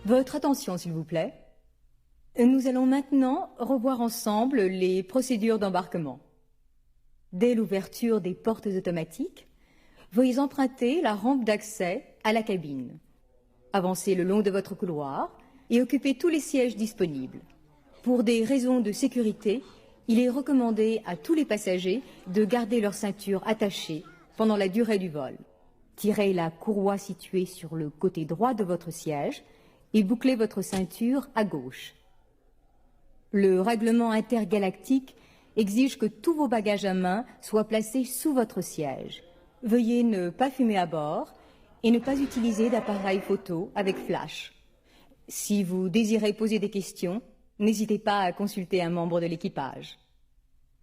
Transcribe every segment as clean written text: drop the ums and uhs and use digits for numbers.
Votre attention, s'il vous plaît. Nous allons maintenant revoir ensemble les procédures d'embarquement. Dès l'ouverture des portes automatiques, veuillez emprunter la rampe d'accès à la cabine. Avancez le long de votre couloir et occupez tous les sièges disponibles. Pour des raisons de sécurité, il est recommandé à tous les passagers de garder leur ceinture attachée pendant la durée du vol. Tirez la courroie située sur le côté droit de votre siège et bouclez votre ceinture à gauche. Le règlement intergalactique exige que tous vos bagages à main soient placés sous votre siège. Veuillez ne pas fumer à bord et ne pas utiliser d'appareil photo avec flash. Si vous désirez poser des questions, n'hésitez pas à consulter un membre de l'équipage.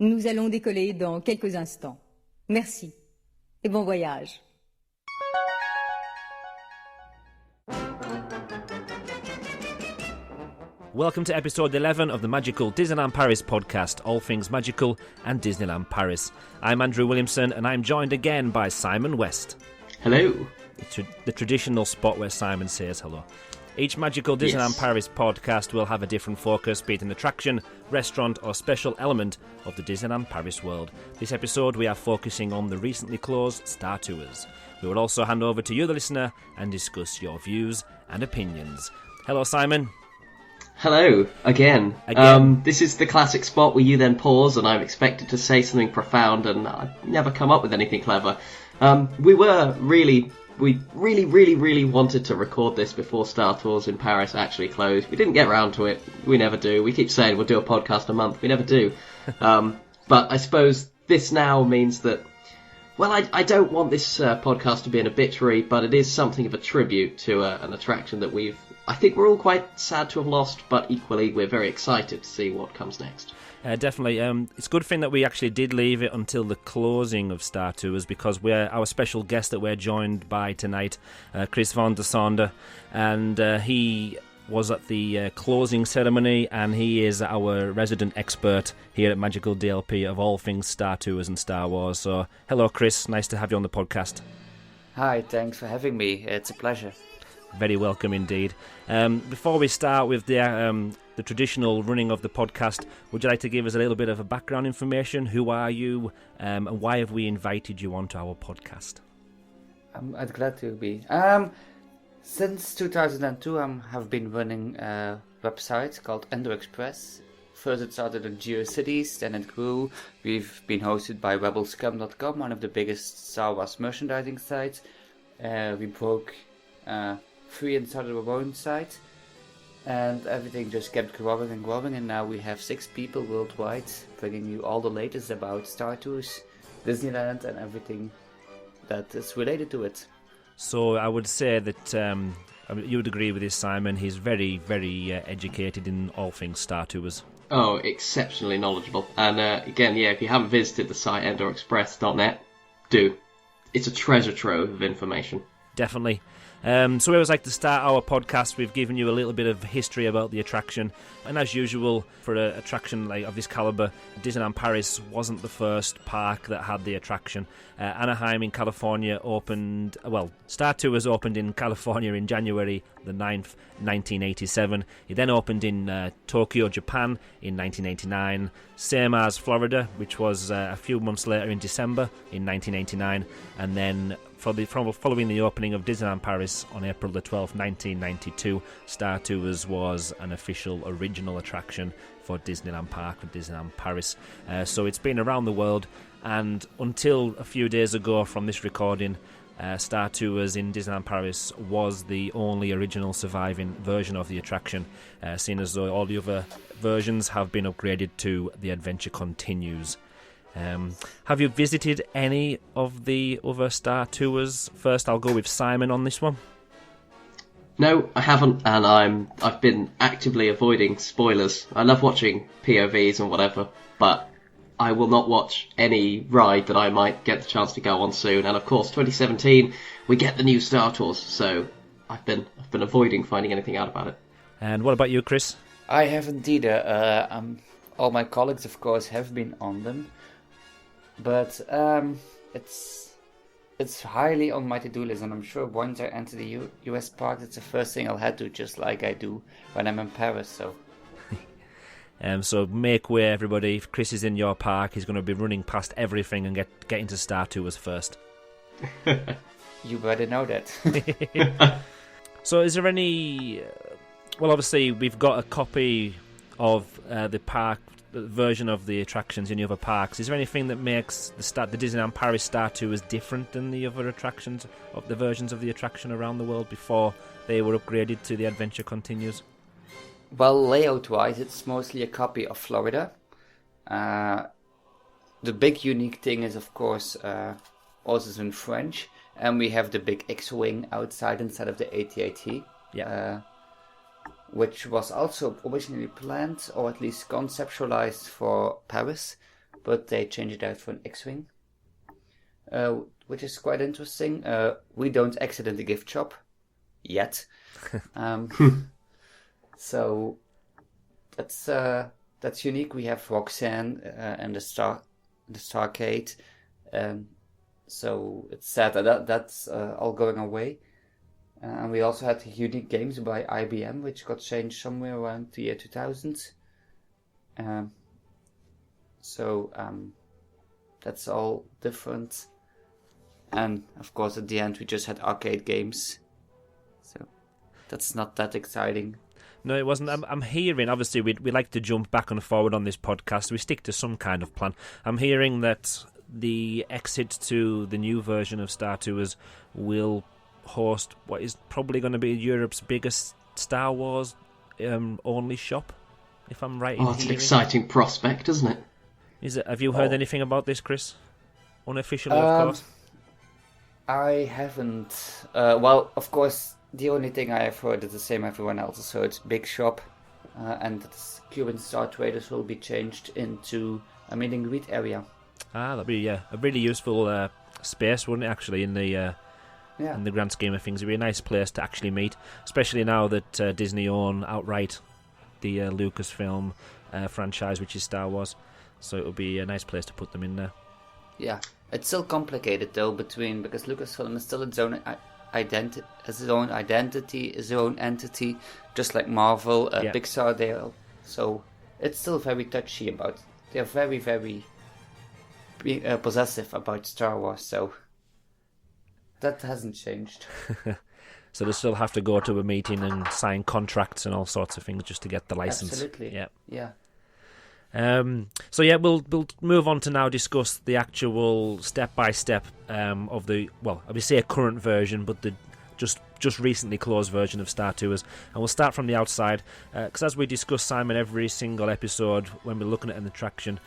Nous allons décoller dans quelques instants. Merci et bon voyage. Welcome to episode 11 of the magical Disneyland Paris podcast, all things magical and Disneyland Paris. I'm Andrew Williamson and I'm joined again by Simon West. Hello. The traditional spot where Simon says hello. Each magical Disneyland Paris podcast will have a different focus, be it an attraction, restaurant or special element of the Disneyland Paris world. This episode we are focusing on the recently closed Star Tours. We will also hand over to you, the listener, and discuss your views and opinions. Hello, Simon. Hello, again. This is the classic spot where you then pause and I'm expected to say something profound and I never come up with anything clever. We really wanted to record this before Star Tours in Paris actually closed. We didn't get around to it. We never do. We keep saying we'll do a podcast a month. We never do. But I suppose this now means that, well, I don't want this podcast to be an obituary, but it is something of a tribute to an attraction that I think we're all quite sad to have lost, but equally we're very excited to see what comes next. Definitely. It's a good thing that we actually did leave it until the closing of Star Tours, because our special guest that we're joined by tonight, Kris Van de Sande, and he was at the closing ceremony, and he is our resident expert here at Magical DLP of all things Star Tours and Star Wars. So, hello, Kris. Nice to have you on the podcast. Hi, thanks for having me. It's a pleasure. Very welcome indeed. Before we start with the traditional running of the podcast, would you like to give us a little bit of a background information? Who are you, and why have we invited you onto our podcast? I'm glad to be. Since 2002, I have been running a website called Endor Express. First it started in GeoCities, then it grew. We've been hosted by rebelscum.com, one of the biggest Star Wars merchandising sites. We broke free and started our own site, and everything just kept growing and growing, and now we have 6 people worldwide bringing you all the latest about Star Tours, Disneyland and everything that is related to it. So I would say that you would agree with this, Simon. He's very, very educated in all things Star Tours. Oh, exceptionally knowledgeable. And again, if you haven't visited the site endorexpress.net, do. It's a treasure trove of information. Definitely. So we always like to start our podcast. We've given you a little bit of history about the attraction, and as usual for an attraction like of this caliber, Disneyland Paris wasn't the first park that had the attraction. Anaheim in California opened, Star Tours opened in California in January the 9th, 1987. It then opened in Tokyo, Japan in 1989, same as Florida, which was a few months later in December in 1989, and then following the opening of Disneyland Paris on April the 12th, 1992, Star Tours was an official original attraction for Disneyland Park and Disneyland Paris. So it's been around the world, and until a few days ago from this recording, Star Tours in Disneyland Paris was the only original surviving version of the attraction, seeing as though all the other versions have been upgraded to The Adventure Continues. Have you visited any of the other Star Tours? First, I'll go with Simon on this one. No, I haven't, and I've been actively avoiding spoilers. I love watching POVs and whatever, but I will not watch any ride that I might get the chance to go on soon. And of course, 2017, we get the new Star Tours, so I've been avoiding finding anything out about it. And what about you, Kris? I haven't either. All my colleagues, of course, have been on them. But it's it's highly on my to-do list, and I'm sure once I enter the US park, it's the first thing I'll head to, just like I do when I'm in Paris. So make way, everybody. If Kris is in your park, he's going to be running past everything and get into Star Tours first. You better know that. So is there any... Well, obviously, we've got a copy of the park version of the attractions in the other parks. Is there anything that makes the Disneyland Paris Star Tours different than the other attractions, of the versions of the attraction around the world before they were upgraded to the Adventure Continues? Well, layout-wise, it's mostly a copy of Florida. The big unique thing is, of course, also in French, and we have the big X-Wing outside instead of the AT-AT. Yeah. Which was also originally planned, or at least conceptualized for Paris, but they changed it out for an X-Wing, which is quite interesting. We don't exit in the gift shop yet, so that's unique. We have Roxanne and the Starcade, so it's sad that that's all going away. And we also had unique games by IBM, which got changed somewhere around the year 2000. That's all different. And of course, at the end, we just had arcade games. So that's not that exciting. No, it wasn't. I'm hearing, obviously, we like to jump back and forward on this podcast. We stick to some kind of plan. I'm hearing that the exit to the new version of Star Tours will host what is probably going to be Europe's biggest Star Wars only shop, if I'm right in hearing. It's an exciting prospect, isn't it? Is it? Have you heard anything about this, Kris? Unofficially, of course. I haven't. Well, of course, the only thing I have heard is the same everyone else has heard. Big shop, and the Cuban Star Traders will be changed into a meet and greet area. That'd be a really useful space, wouldn't it? Actually, in the in the grand scheme of things, it'd be a nice place to actually meet, especially now that Disney own outright the Lucasfilm franchise, which is Star Wars. So it would be a nice place to put them in there. Yeah, it's still complicated though because Lucasfilm is still its own identity, its own entity, just like Marvel, Pixar. So it's still very touchy about. They're very, very possessive about Star Wars. So. That hasn't changed. So they still have to go to a meeting and sign contracts and all sorts of things just to get the license. Absolutely. Yeah. So we'll move on to now discuss the actual step-by-step of the, well, I would say a current version, but the just recently closed version of Star Tours. And we'll start from the outside, because as we discuss, Simon, every single episode when we're looking at an attraction,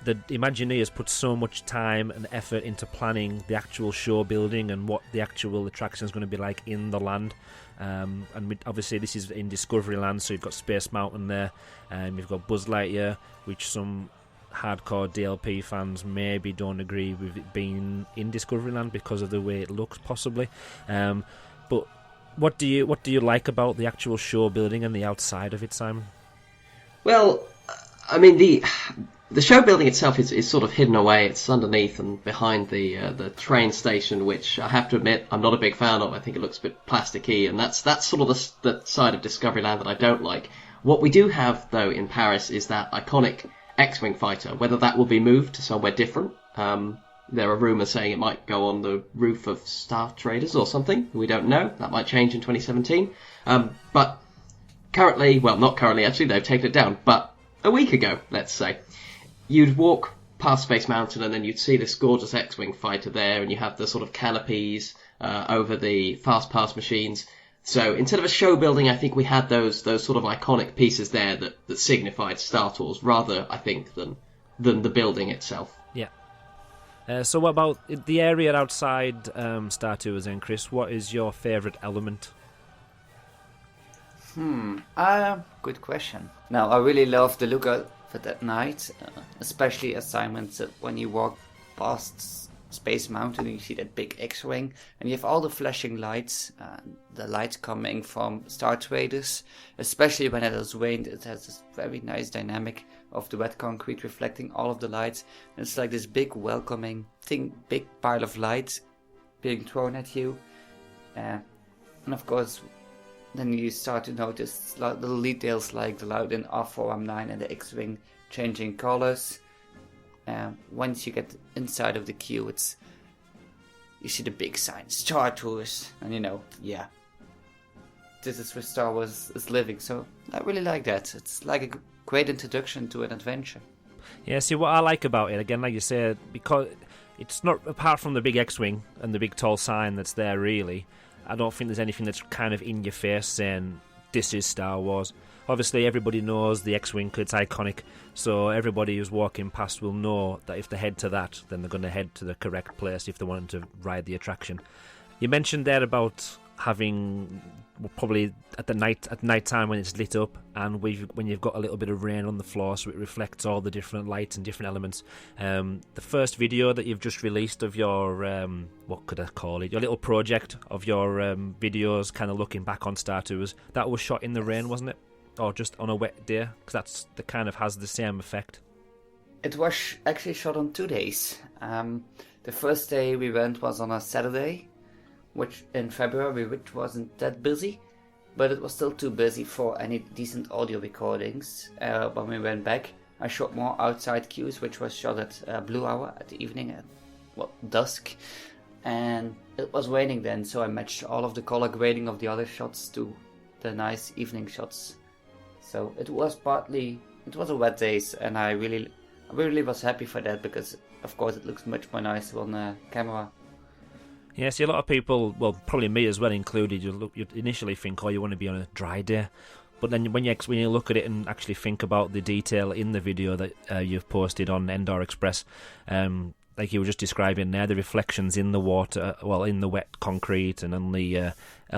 the Imagineers put so much time and effort into planning the actual show building and what the actual attraction is going to be like in the land. And obviously this is in Discoveryland, so you've got Space Mountain there, you've got Buzz Lightyear, which some hardcore DLP fans maybe don't agree with it being in Discoveryland because of the way it looks, possibly. But what do you like about the actual show building and the outside of it, Simon? Well, I mean, the show building itself is sort of hidden away. It's underneath and behind the train station, which I have to admit I'm not a big fan of. I think it looks a bit plasticky, and that's sort of the side of Discoveryland that I don't like. What we do have, though, in Paris is that iconic X-Wing fighter. Whether that will be moved to somewhere different, there are rumours saying it might go on the roof of Star Traders or something. We don't know. That might change in 2017. But currently, well, not currently actually, they've taken it down, but a week ago, let's say, you'd walk past Space Mountain and then you'd see this gorgeous X-Wing fighter there, and you have the sort of canopies over the fast pass machines. So instead of a show building, I think we had those sort of iconic pieces there that signified Star Tours rather, I think, than the building itself. Yeah. So what about the area outside Star Tours then, Kris? What is your favourite element? Good question. Now, I really love the look of it at night, especially as Simon said, when you walk past Space Mountain and you see that big X-Wing, and you have all the flashing lights, the lights coming from Star Traders, especially when it has rained. It has this very nice dynamic of the wet concrete reflecting all of the lights. And it's like this big welcoming thing, big pile of lights being thrown at you. And of course, then you start to notice little details like the Loudon R4M9 and the X-Wing changing colors. Once you get inside of the queue, you see the big sign, Star Tours, and this is where Star Wars is living. So I really like that. It's like a great introduction to an adventure. Yeah, see, what I like about it, again, like you said, because it's not, apart from the big X-Wing and the big tall sign that's there, really, I don't think there's anything that's kind of in your face saying, this is Star Wars. Obviously, everybody knows the X-Wing, it's iconic, so everybody who's walking past will know that if they head to that, then they're going to head to the correct place if they want to ride the attraction. You mentioned there about having, probably at night time when it's lit up, and when you've got a little bit of rain on the floor, so it reflects all the different lights and different elements. The first video that you've just released of your what could I call it, your little project of your videos kind of looking back on Star Tours, that was shot in the rain, wasn't it, or just on a wet day? Because that kind of has the same effect. It was actually shot on 2 days. The first day we went was on a Saturday, which in February, which wasn't that busy, but it was still too busy for any decent audio recordings. When we went back, I shot more outside queues, which was shot at Blue Hour at the evening, at dusk, and it was raining then, so I matched all of the color grading of the other shots to the nice evening shots. So it was a wet day, and I really was happy for that, because of course it looks much more nicer on the camera. Yeah, see, a lot of people, well, probably me as well included, you initially think, you want to be on a dry day. But then when you look at it and actually think about the detail in the video that you've posted on Endor Express, like you were just describing there, the reflections in the water, in the wet concrete and on the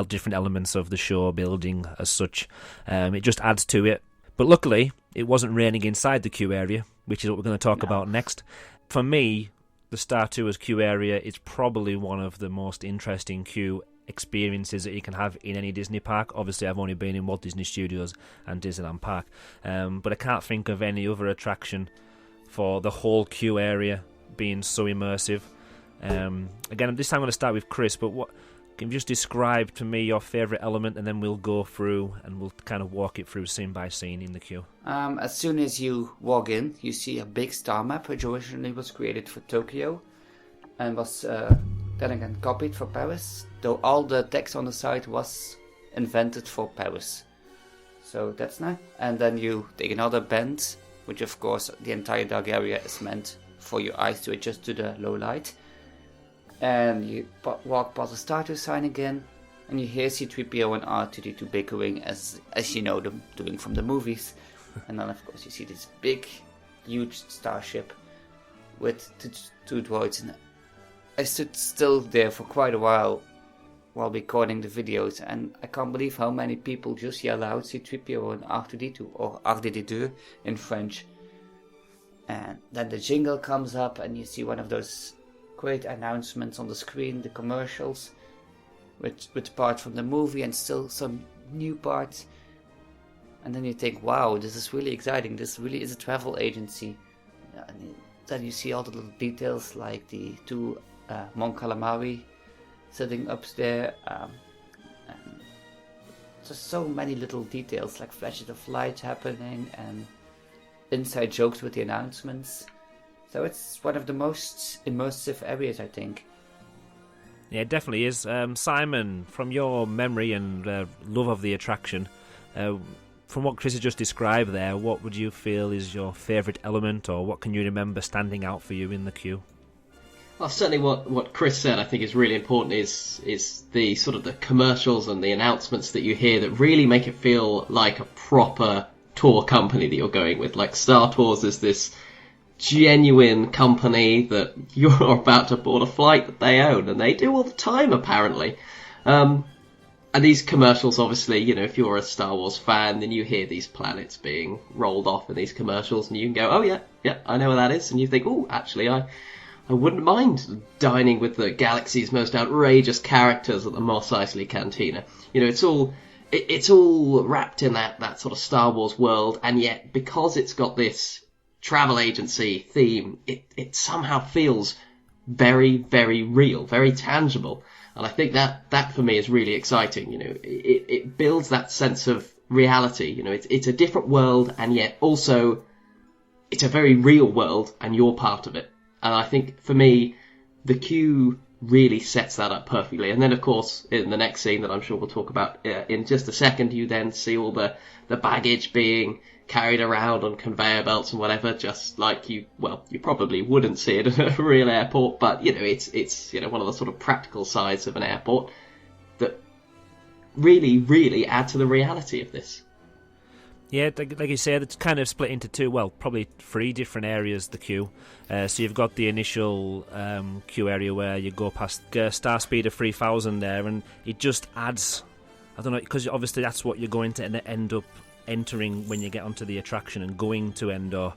different elements of the show building as such, it just adds to it. But luckily, it wasn't raining inside the queue area, which is what we're going to talk about next. For me, the Star Tours queue area is probably one of the most interesting queue experiences that you can have in any Disney park. Obviously, I've only been in Walt Disney Studios and Disneyland Park, but I can't think of any other attraction for the whole queue area being so immersive. Again, this time I'm going to start with Kris, but what can you just describe to me your favourite element, and then we'll go through and we'll kind of walk it through scene by scene in the queue. As soon as you walk in, you see a big star map, which originally was created for Tokyo and was then again copied for Paris, though all the text on the side was invented for Paris. So that's nice. And then you take another bend, which of course the entire dark area is meant for your eyes to adjust to the low light. And you walk past the Star Tours sign again, and you hear C-3PO and R2-D2 bickering as you know them doing from the movies. And then of course you see this big, huge starship with two droids, and I stood still there for quite a while recording the videos, and I can't believe how many people just yell out C-3PO and R2-D2, or R2-D2 in French. And then the jingle comes up, and you see one of those great announcements on the screen, the commercials, with parts from the movie and still some new parts. And then you think, wow, this is really exciting, this really is a travel agency. And then you see all the little details, like the two Mon Calamari sitting up there, and just so many little details, like flashes of light happening and inside jokes with the announcements. So it's one of the most immersive areas, I think. Yeah, it definitely is. Simon, from your memory and love of the attraction, from what Kris has just described there, what would you feel is your favourite element, or what can you remember standing out for you in the queue? Well, certainly what Kris said I think is really important is the sort of the commercials and the announcements that you hear that really make it feel like a proper tour company that you're going with. Like Star Tours is this genuine company that you're about to board a flight that they own, and they do all the time apparently. And these commercials, obviously, if you're a Star Wars fan, then you hear these planets being rolled off in these commercials, and you can go, oh yeah, I know where that is, and you think, oh, actually, I wouldn't mind dining with the galaxy's most outrageous characters at the Mos Eisley Cantina. It's all wrapped in that sort of Star Wars world, and yet because it's got this travel agency theme, it somehow feels very, very real, very tangible. And I think that for me is really exciting. You know, it builds that sense of reality. You know, it's a different world, and yet also it's a very real world, and you're part of it. And I think for me, the queue really sets that up perfectly. And then, of course, in the next scene that I'm sure we'll talk about in just a second, you then see all the baggage being carried around on conveyor belts and whatever, just like you probably wouldn't see it at a real airport, but, you know, it's you know, one of the sort of practical sides of an airport that really, really add to the reality of this. Yeah, like you said, it's kind of split into two, well, probably three different areas, the queue. So you've got the initial queue area where you go past Star Speeder 3000 there, and it just adds, I don't know, because obviously that's what you're going to end up entering when you get onto the attraction and going to Endor.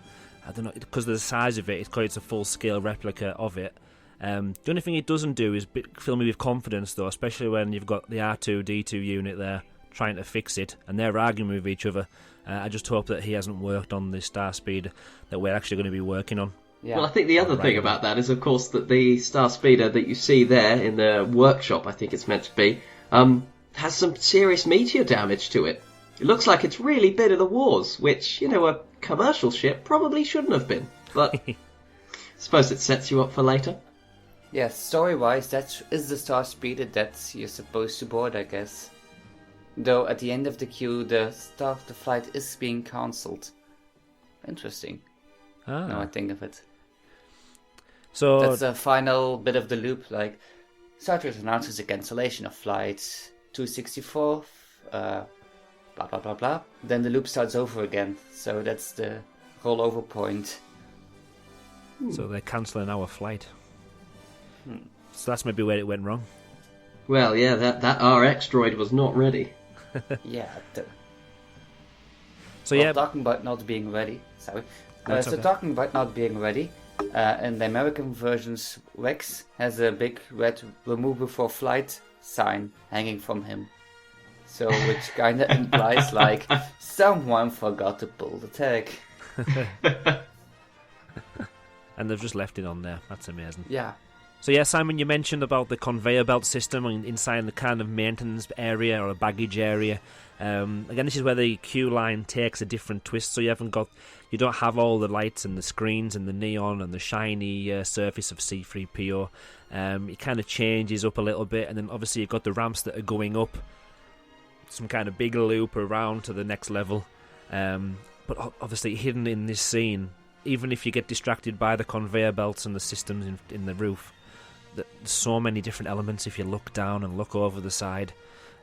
I don't know, because of the size of it, it's a full-scale replica of it. The only thing it doesn't do is fill me with confidence, though, especially when you've got the R2-D2 unit there trying to fix it, and they're arguing with each other. I just hope that he hasn't worked on the Star Speeder that we're actually going to be working on. Yeah. Well, I think the other thing about that is, of course, that the Star Speeder that you see there in the workshop, I think it's meant to be, has some serious meteor damage to it. It looks like it's really been in the wars, which, you know, a commercial ship probably shouldn't have been. But I suppose it sets you up for later. Yeah, story-wise, that is the Star Speeder that you're supposed to board, I guess. Though at the end of the queue, the start of the flight is being cancelled. Interesting. Now I think of it. So that's the final bit of the loop. Like, Star Trek announces the cancellation of flight 264, blah blah blah blah. Then the loop starts over again. So that's the rollover point. So they're cancelling our flight. So that's maybe where it went wrong. Well, yeah, that RX droid was not ready. Yeah. So yeah, talking about not being ready. Sorry. Okay. Talking about not being ready. In the American versions, Rex has a big red "Remove before flight" sign hanging from him. So, which kind of implies like someone forgot to pull the tag. And they've just left it on there. That's amazing. Yeah. So yeah, Simon, you mentioned about the conveyor belt system inside the kind of maintenance area or a baggage area. Again, this is where the queue line takes a different twist. So you don't have all the lights and the screens and the neon and the shiny surface of C-3PO. It kind of changes up a little bit, and then obviously you've got the ramps that are going up, some kind of big loop around to the next level. But obviously hidden in this scene, even if you get distracted by the conveyor belts and the systems in the roof, there's so many different elements if you look down and look over the side,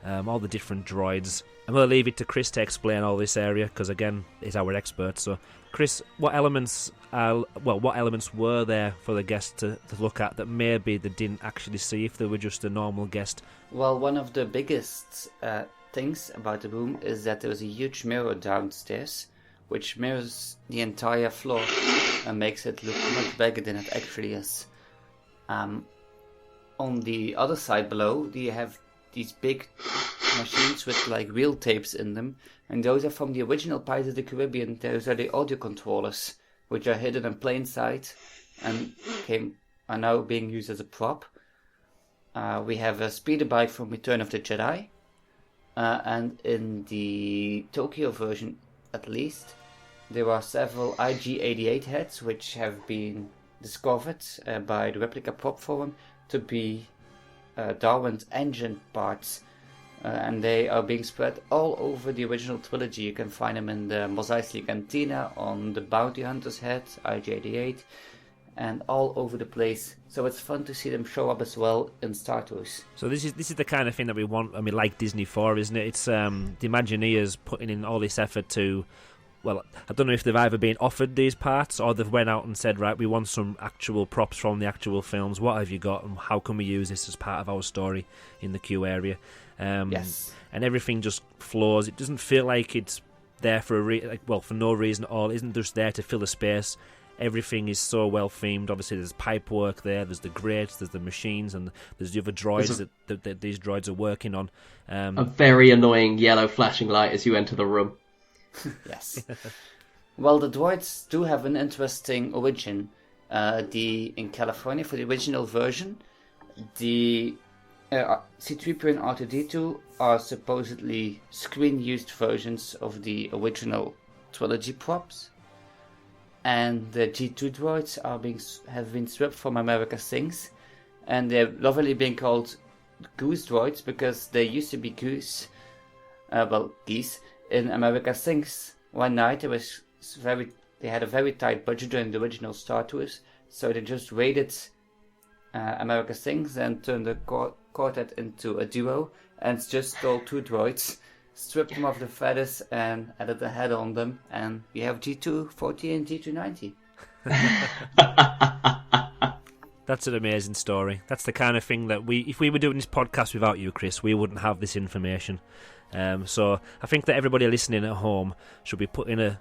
all the different droids. I'm going to leave it to Kris to explain all this area, because again, he's our expert. So, Kris, what elements were there for the guest to look at that maybe they didn't actually see if they were just a normal guest? Well, one of the biggest things about the room is that there's a huge mirror downstairs, which mirrors the entire floor and makes it look much bigger than it actually is. On the other side below, you have these big machines with like wheel tapes in them, and those are from the original Pirates of the Caribbean. Those are the audio controllers, which are hidden in plain sight and are now being used as a prop. We have a speeder bike from Return of the Jedi, and in the Tokyo version at least, there are several IG-88 heads which have been discovered by the Replica Prop Forum to be Darwin's engine parts, and they are being spread all over the original trilogy. You can find them in the Mos Eisley Cantina, on the Bounty Hunter's head, IG-88, and all over the place. So it's fun to see them show up as well in Star Tours. So this is the kind of thing that we want. I mean, like Disney for, isn't it? It's the Imagineers putting in all this effort to. Well, I don't know if they've either been offered these parts or they've went out and said, right, we want some actual props from the actual films. What have you got, and how can we use this as part of our story in the queue area? Yes. And everything just flows. It doesn't feel like it's there for for no reason at all. It isn't just there to fill a space. Everything is so well themed. Obviously, there's pipe work there. There's the grates. There's the machines, and there's the other droids that these droids are working on. A very annoying yellow flashing light as you enter the room. Yes. Well, the droids do have an interesting origin. In California, for the original version, the C-3PO and R2-D2 are supposedly screen-used versions of the original trilogy props, and the G2 droids have been stripped from America Sings, and they're lovingly being called Goose droids because they used to be geese in America Sings. One night they had a very tight budget during the original Star Tours, so they just raided America Sings and turned the quartet into a duo and just stole 2 droids, stripped them of the feathers and added a head on them, and we have G240 and G290. That's an amazing story. That's the kind of thing that if we were doing this podcast without you, Kris, we wouldn't have this information. So I think that everybody listening at home should be putting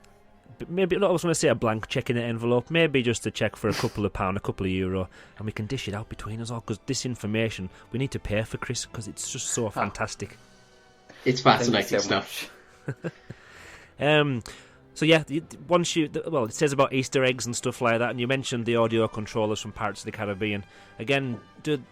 maybe not, I was going to say a blank check in the envelope, maybe just a check for a couple of £, a couple of euro, and we can dish it out between us all, because this information we need to pay for, Kris, because it's just so fantastic. It's fascinating stuff. So yeah, it says about Easter eggs and stuff like that, and you mentioned the audio controllers from Pirates of the Caribbean. Again, you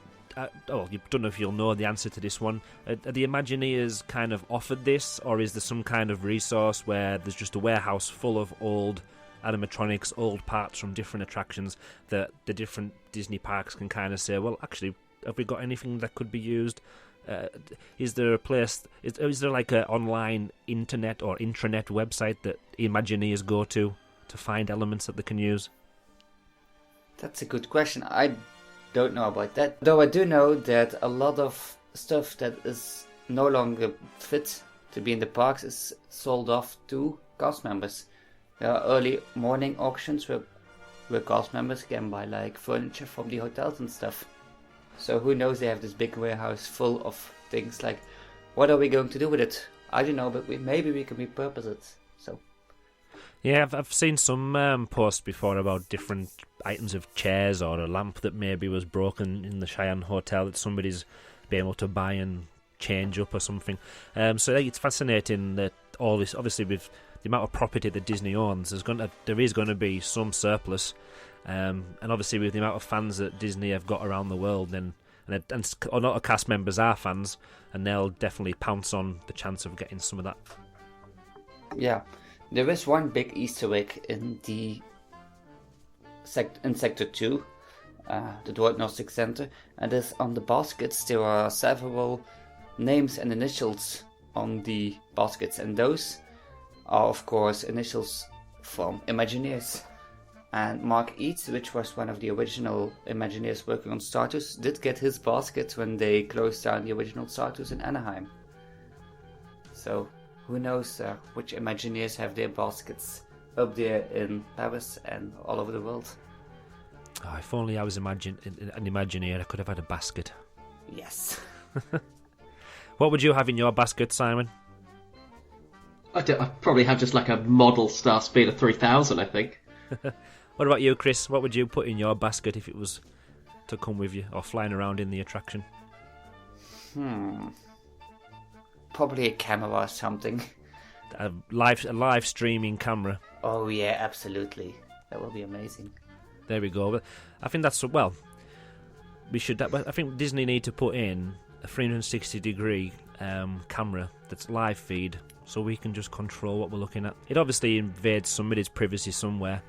don't know if you'll know the answer to this one. Are the Imagineers kind of offered this, or is there some kind of resource where there's just a warehouse full of old animatronics, old parts from different attractions that the different Disney parks can kind of say, well, actually, have we got anything that could be used? Is there a place? Is there like an online internet or intranet website that Imagineers go to find elements that they can use? That's a good question. I don't know about that. Though I do know that a lot of stuff that is no longer fit to be in the parks is sold off to cast members. There are early morning auctions where cast members can buy like furniture from the hotels and stuff. So who knows, they have this big warehouse full of things like, what are we going to do with it? I don't know, but maybe we can repurpose it. So, yeah, I've seen some posts before about different items of chairs or a lamp that maybe was broken in the Cheyenne Hotel that somebody's been able to buy and change up or something. So it's fascinating that all this, obviously with the amount of property that Disney owns, there is going to be some surplus. And obviously with the amount of fans that Disney have got around the world, and a lot of cast members are fans, and they'll definitely pounce on the chance of getting some of that. Yeah, there is one big Easter egg in Sector 2, the Droid Gnostic Center, and on the baskets there are several names and initials on the baskets, and those are of course initials from Imagineers. And Mark Eads, which was one of the original Imagineers working on Star Tours, did get his basket when they closed down the original Star Tours in Anaheim. So who knows which Imagineers have their baskets up there in Paris and all over the world. Oh, if only I was an Imagineer, I could have had a basket. Yes. What would you have in your basket, Simon? I'd probably have just like a model Star Speeder 3000, I think. What about you, Kris? What would you put in your basket if it was to come with you or flying around in the attraction? Probably a camera or something. A live streaming camera. Oh yeah, absolutely. That will be amazing. There we go. But I think that's I think Disney need to put in a 360-degree camera that's live feed, so we can just control what we're looking at. It obviously invades somebody's privacy somewhere,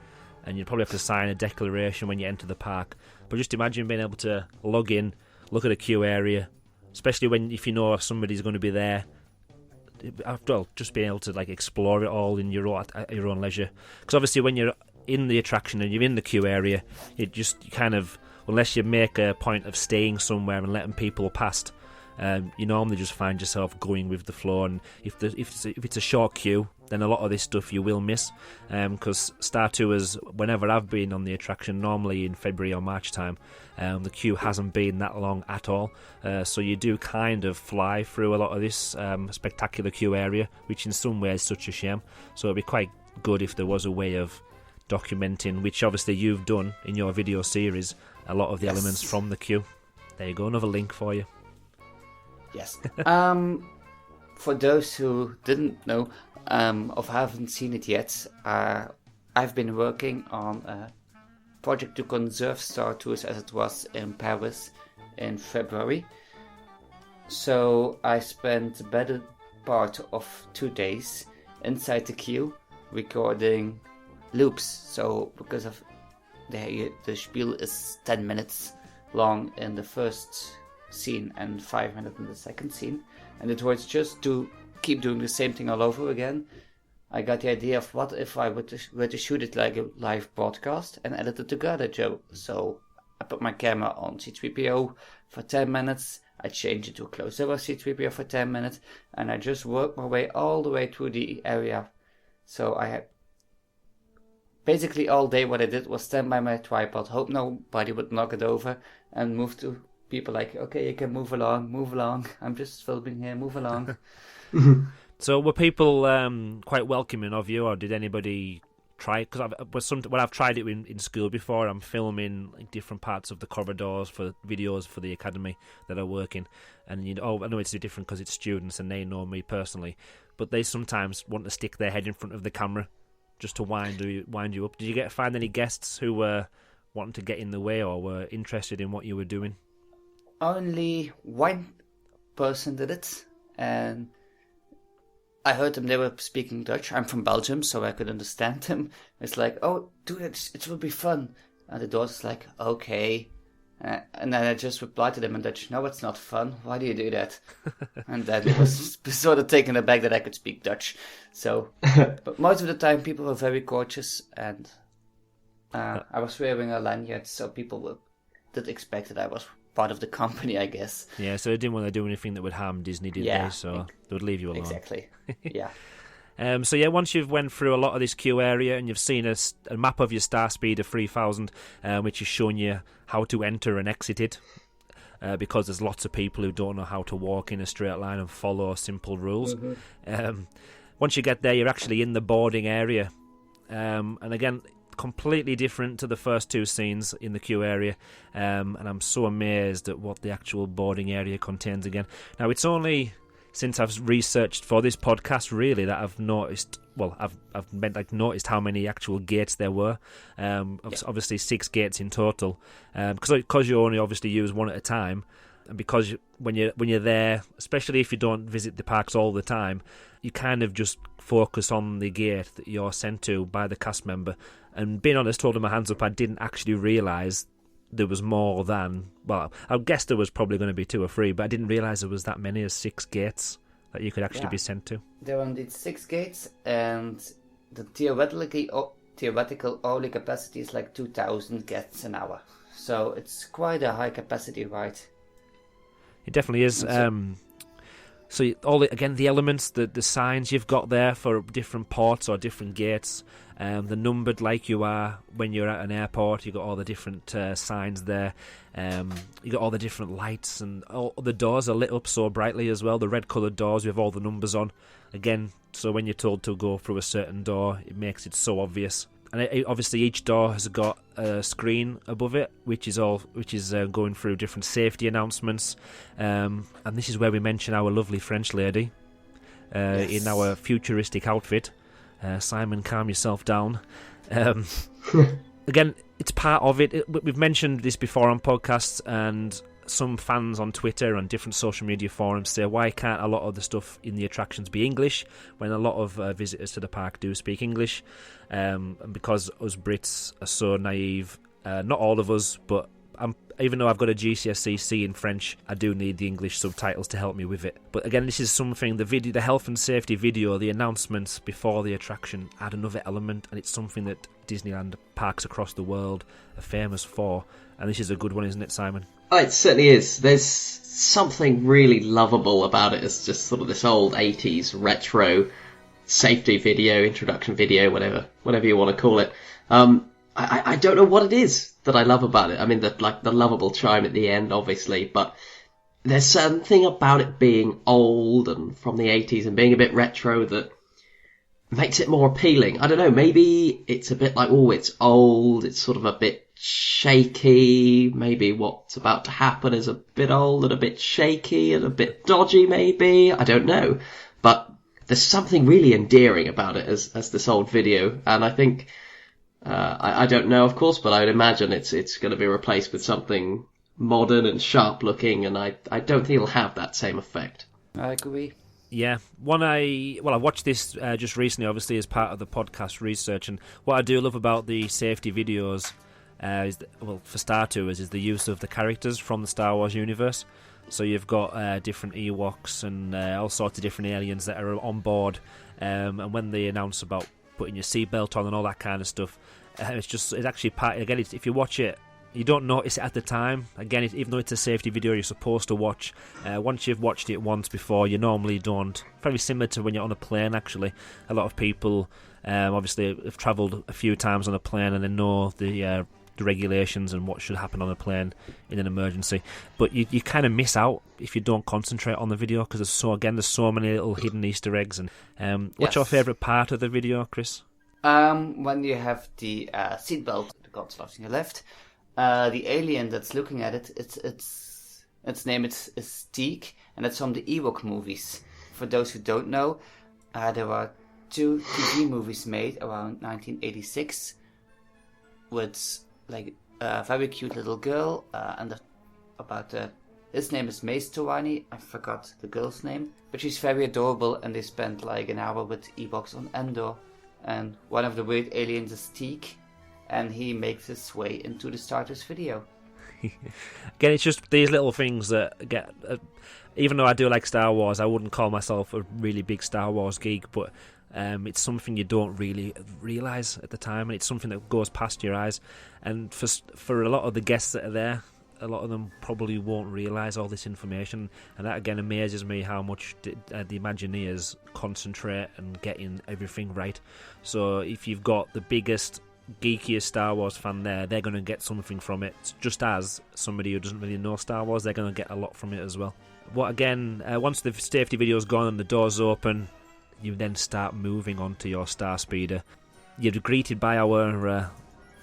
and you'd probably have to sign a declaration when you enter the park. But just imagine being able to log in, look at a queue area, especially if you know somebody's going to be there. After all, just being able to like explore it all in at your own leisure. Because obviously when you're in the attraction and you're in the queue area, unless you make a point of staying somewhere and letting people past, you normally just find yourself going with the flow. And if it's a short queue, then a lot of this stuff you will miss, because Star Tours, whenever I've been on the attraction, normally in February or March time, the queue hasn't been that long at all, so you do kind of fly through a lot of this spectacular queue area, which in some ways is such a shame. So it'd be quite good if there was a way of documenting, which obviously you've done in your video series, a lot of the elements from the queue. There you go, another link for you. Yes. For those who didn't know, or haven't seen it yet, I've been working on project to conserve Star Tours as it was in Paris in February. So I spent the better part of 2 days inside the queue recording loops. So because of the spiel is 10 minutes long in the first scene and 5 minutes in the second scene, and it was just to keep doing the same thing all over again. I got the idea of what if I were to shoot it like a live broadcast and edit it together, Joe. So I put my camera on C-3PO for 10 minutes, I changed it to a close-up of C-3PO for 10 minutes, and I just worked my way all the way through the area. So I had basically all day what I did was stand by my tripod, hope nobody would knock it over, and move to people like, okay, you can move along, I'm just filming here, move along. So were people quite welcoming of you, or did anybody try? Because I've tried it in school before. I'm filming like different parts of the corridors for videos for the academy that I work in, and I know it's different because it's students and they know me personally, but they sometimes want to stick their head in front of the camera just to wind you up. Did you find any guests who were wanting to get in the way or were interested in what you were doing? Only one person did it, and I heard them, they were speaking Dutch. I'm from Belgium, so I could understand them. It's like, oh, dude, it will be fun. And the daughter's like, okay. And then I just replied to them in Dutch, no, it's not fun. Why do you do that? And then it was sort of taken aback that I could speak Dutch. So, but most of the time, people were very courteous, and I was wearing a lanyard, so people did expect that I was part of the company, I guess. Yeah, so they didn't want to do anything that would harm Disney, did they? So they would leave you alone. Exactly. Yeah. So yeah, once you've went through a lot of this queue area and you've seen a map of your star speed of 3000, which is showing you how to enter and exit it, because there's lots of people who don't know how to walk in a straight line and follow simple rules. Mm-hmm. Once you get there, you're actually in the boarding area, and again, completely different to the first two scenes in the queue area, and I'm so amazed at what the actual boarding area contains again. Now, it's only since I've researched for this podcast really that I've noticed, I've noticed how many actual gates there were. Obviously 6 gates in total, because you only obviously use one at a time, and because when you're there, especially if you don't visit the parks all the time, you kind of just focus on the gate that you're sent to by the cast member. And being honest, holding my hands up, I didn't actually realise there was more than... Well, I guessed there was probably going to be 2 or 3, but I didn't realise there was that many as 6 gates that you could actually be sent to. There were indeed 6 gates, and the theoretical hourly capacity is like 2,000 guests an hour. So it's quite a high capacity ride. It definitely is. So the elements, the signs you've got there for different ports or different gates, they're numbered like you are when you're at an airport. You've got all the different signs there. You got all the different lights, and all the doors are lit up so brightly as well. The red coloured doors with all the numbers on. Again, so when you're told to go through a certain door, it makes it so obvious. And obviously each door has got a screen above it, which is going through different safety announcements. And this is where we mention our lovely French lady in our futuristic outfit. Simon, calm yourself down. Again, it's part of it. We've mentioned this before on podcasts, and some fans on Twitter and different social media forums say, why can't a lot of the stuff in the attractions be English when a lot of visitors to the park do speak English? And because us Brits are so naive, not all of us, but even though I've got a GCSE C in French, I do need the English subtitles to help me with it. But again, this is something, the health and safety video, the announcements before the attraction add another element, and it's something that Disneyland parks across the world are famous for. And this is a good one, isn't it, Simon? Oh, it certainly is. There's something really lovable about it as just sort of this old 80s retro safety video, introduction video, whatever you want to call it. I don't know what it is that I love about it. I mean, the lovable chime at the end, obviously, but there's something about it being old and from the 80s and being a bit retro that makes it more appealing. I don't know, maybe it's a bit like, oh, it's old, it's sort of a bit shaky, maybe what's about to happen is a bit old and a bit shaky and a bit dodgy, maybe, I don't know. But there's something really endearing about it as this old video, and I think I don't know, of course, but I would imagine it's going to be replaced with something modern and sharp looking, and I don't think it'll have that same effect. I agree. Yeah, I watched this just recently, obviously as part of the podcast research, and what I do love about the safety videos, for Star Tours, is the use of the characters from the Star Wars universe. So you've got different Ewoks and all sorts of different aliens that are on board, and when they announce about putting your seatbelt on and all that kind of stuff, it's actually part. Again, if you watch it, you don't notice it at the time. Again, even though it's a safety video, you're supposed to watch. Once you've watched it once before, you normally don't. Very similar to when you're on a plane, actually. A lot of people obviously have travelled a few times on a plane and they know the regulations and what should happen on a plane in an emergency. But you kind of miss out if you don't concentrate on the video, because there's so many little hidden Easter eggs. And what's your favourite part of the video, Chris? When you have the seatbelt, the God's left and your left, the alien that's looking at it, its name is Teak, and it's from the Ewok movies. For those who don't know, there were 2 TV movies made around 1986 with like a very cute little girl, his name is Mace Tawani. I forgot the girl's name, but she's very adorable, and they spent like an hour with Ewoks on Endor, and one of the weird aliens is Teak, and he makes his way into the starters video. Again, it's just these little things that get... even though I do like Star Wars, I wouldn't call myself a really big Star Wars geek, but it's something you don't really realise at the time, and it's something that goes past your eyes. And for a lot of the guests that are there, a lot of them probably won't realise all this information, and that again amazes me how much the Imagineers concentrate and getting everything right. So if you've got the biggest, geekiest Star Wars fan there, they're going to get something from it, just as somebody who doesn't really know Star Wars, they're going to get a lot from it as well. What again, once the safety video's gone and the doors open, you then start moving on to your Star Speeder. You're greeted by our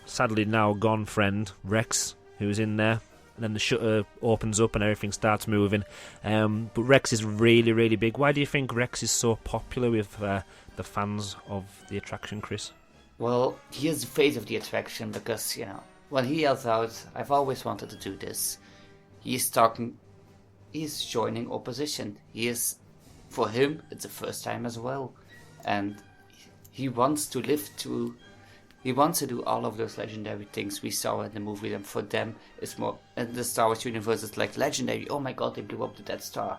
sadly now gone friend Rex, who's in there, and then the shutter opens up and everything starts moving. But Rex is really, really big. Why do you think Rex is so popular with the fans of the attraction, Chris? Well, he is the face of the attraction because, when he yells out, "I've always wanted to do this," he's joining opposition. For him, it's the first time as well. And he wants to do all of those legendary things we saw in the movie, and for them, it's more, in the Star Wars universe, it's like legendary. Oh my god, they blew up the Death Star.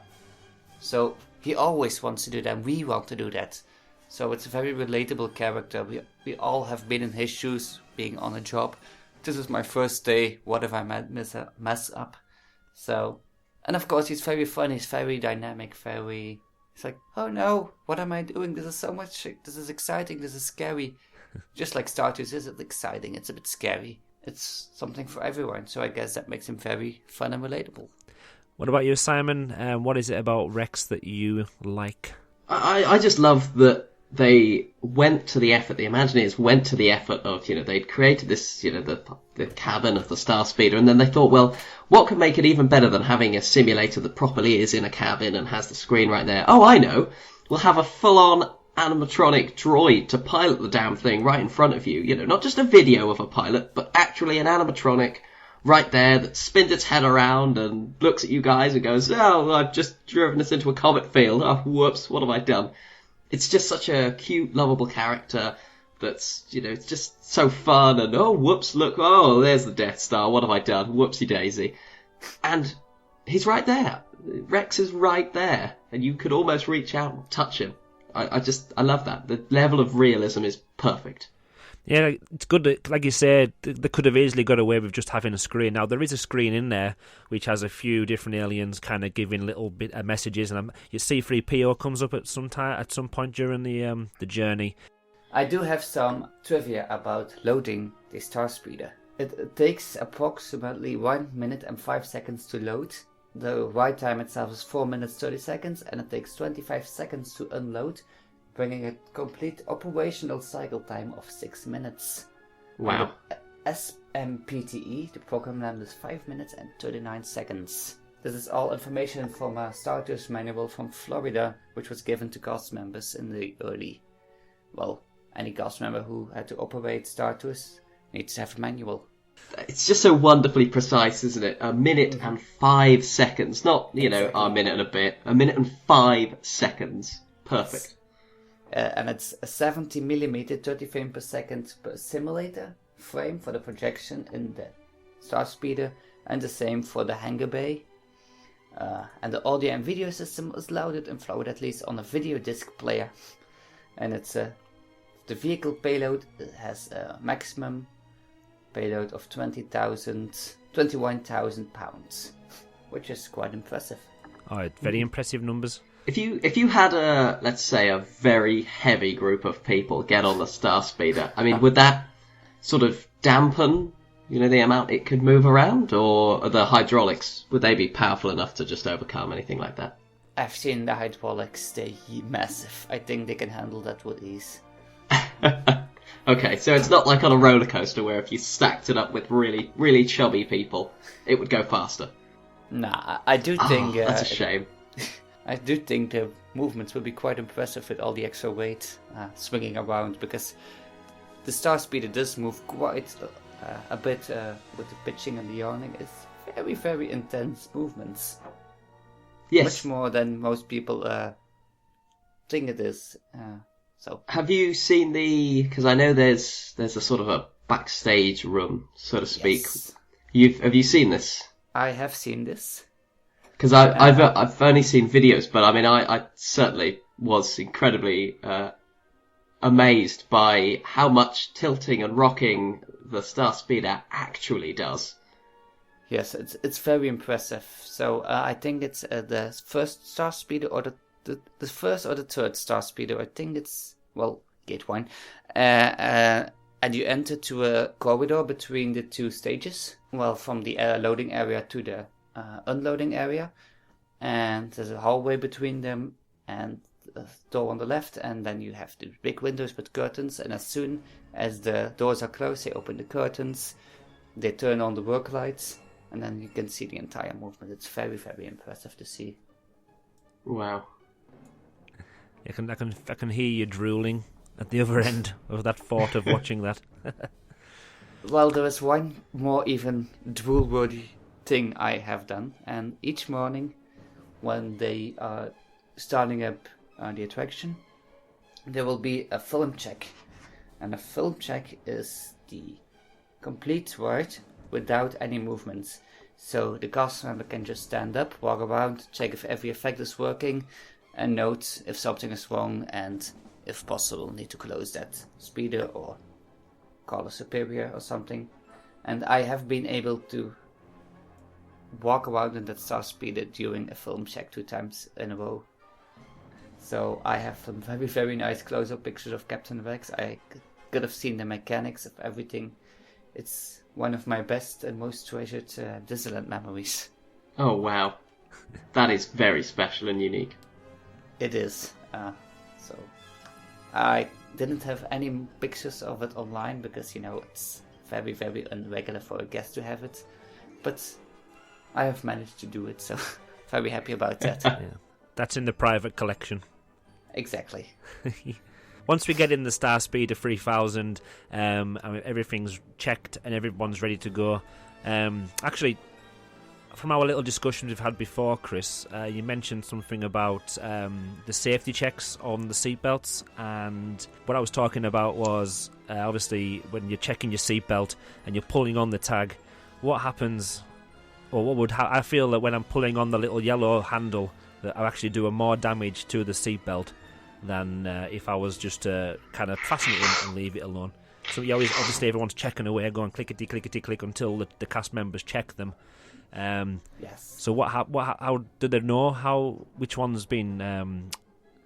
So he always wants to do that, we want to do that. So it's a very relatable character. We all have been in his shoes, being on a job. This is my first day, what if I mess up? So, and of course he's very fun, he's very dynamic, it's like, oh no, what am I doing? This is so much, this is exciting, this is scary. Just like Star Tours isn't exciting, it's a bit scary. It's something for everyone, so I guess that makes him very fun and relatable. What about you, Simon? What is it about Rex that you like? I just love that they went to the effort, the Imagineers went to the effort of, they'd created this, the cabin of the Star Speeder, and then they thought, well, what could make it even better than having a simulator that properly is in a cabin and has the screen right there? Oh, I know. We'll have a full-on animatronic droid to pilot the damn thing right in front of you. Not just a video of a pilot, but actually an animatronic right there that spins its head around and looks at you guys and goes, "Oh, I've just driven us into a comet field. Oh, whoops, what have I done?" It's just such a cute, lovable character that's, it's just so fun, and oh, whoops, look, oh, there's the Death Star, what have I done? Whoopsie daisy. And he's right there. Rex is right there, and you could almost reach out and touch him. I love that. The level of realism is perfect. Yeah, it's good that, like you said, they could have easily got away with just having a screen. Now, there is a screen in there which has a few different aliens kind of giving little bit of messages, and your C-3PO comes up at some point during the journey. I do have some trivia about loading the Star Speeder. It takes approximately 1 minute and 5 seconds to load. The ride time itself is 4 minutes 30 seconds, and it takes 25 seconds to unload, bringing a complete operational cycle time of 6 minutes. Wow. SMPTE, the program length is 5 minutes and 39 seconds. This is all information from a Star Tours manual from Florida, which was given to cast members in the early, any cast member who had to operate Star Tours needs to have a manual. It's just so wonderfully precise, isn't it? 1 minute and 5 seconds. Not, exactly. A minute and a bit. 1 minute and 5 seconds. Perfect. And it's a 70mm 30 frame per second per simulator frame for the projection in the Star Speeder, and the same for the hangar bay. And the audio and video system was loaded and flowed at least on a video disc player. And it's the vehicle payload has a maximum payload of 21,000 pounds, which is quite impressive. Oh, very impressive numbers. If you had let's say a very heavy group of people get on the Star Speeder, I mean, would that sort of dampen, the amount it could move around, or are the hydraulics, would they be powerful enough to just overcome anything like that? I've seen the hydraulics, they're massive. I think they can handle that with ease. Okay, so it's not like on a roller coaster where if you stacked it up with really, really chubby people, it would go faster. Nah, I do think... that's a shame. I do think the movements will be quite impressive with all the extra weight swinging around, because the Star Speeder does move quite a bit with the pitching and the yawning. It's very, very intense movements. Yes. Much more than most people think it is. So, have you seen because I know there's a sort of a backstage room, so to speak. Yes. Have you seen this? I have seen this. Because I've only seen videos, but I mean I certainly was incredibly amazed by how much tilting and rocking the Star Speeder actually does. Yes, it's very impressive. So I think it's the first Star Speeder, or the first or the third Star Speeder. I think it's, Gate 1. And you enter to a corridor between the two stages. Well, from the loading area to the unloading area. And there's a hallway between them and a door on the left. And then you have the big windows with curtains. And as soon as the doors are closed, they open the curtains. They turn on the work lights. And then you can see the entire movement. It's very, very impressive to see. Wow. I can hear you drooling at the other end of that thought of watching that. Well, there is one more even drool-worthy thing I have done. And each morning, when they are starting up the attraction, there will be a film check. And a film check is the complete ride without any movements. So the cast member can just stand up, walk around, check if every effect is working, and note if something is wrong, and if possible need to close that speeder or call a superior or something. And I have been able to walk around in that Star Speeder during a film check 2 times in a row. So I have some very, very nice close-up pictures of Captain Rex. I could have seen the mechanics of everything. It's one of my best and most treasured Disneyland memories. Oh wow, that is very special and unique. It is. So I didn't have any pictures of it online because it's very, very irregular for a guest to have it. But I have managed to do it, so very happy about that. Yeah. That's in the private collection. Exactly. Once we get in the Star Speeder 3000, everything's checked and everyone's ready to go. Actually, from our little discussions we've had before, Kris, you mentioned something about the safety checks on the seatbelts, and what I was talking about was obviously when you're checking your seatbelt and you're pulling on the tag, what happens, or what would I feel that when I'm pulling on the little yellow handle, that I actually do more damage to the seatbelt than if I was just to kind of fasten it in and leave it alone. So you always, obviously everyone's checking away, going clickety-clickety-click until the cast members check them. Yes. So how do they know which one's been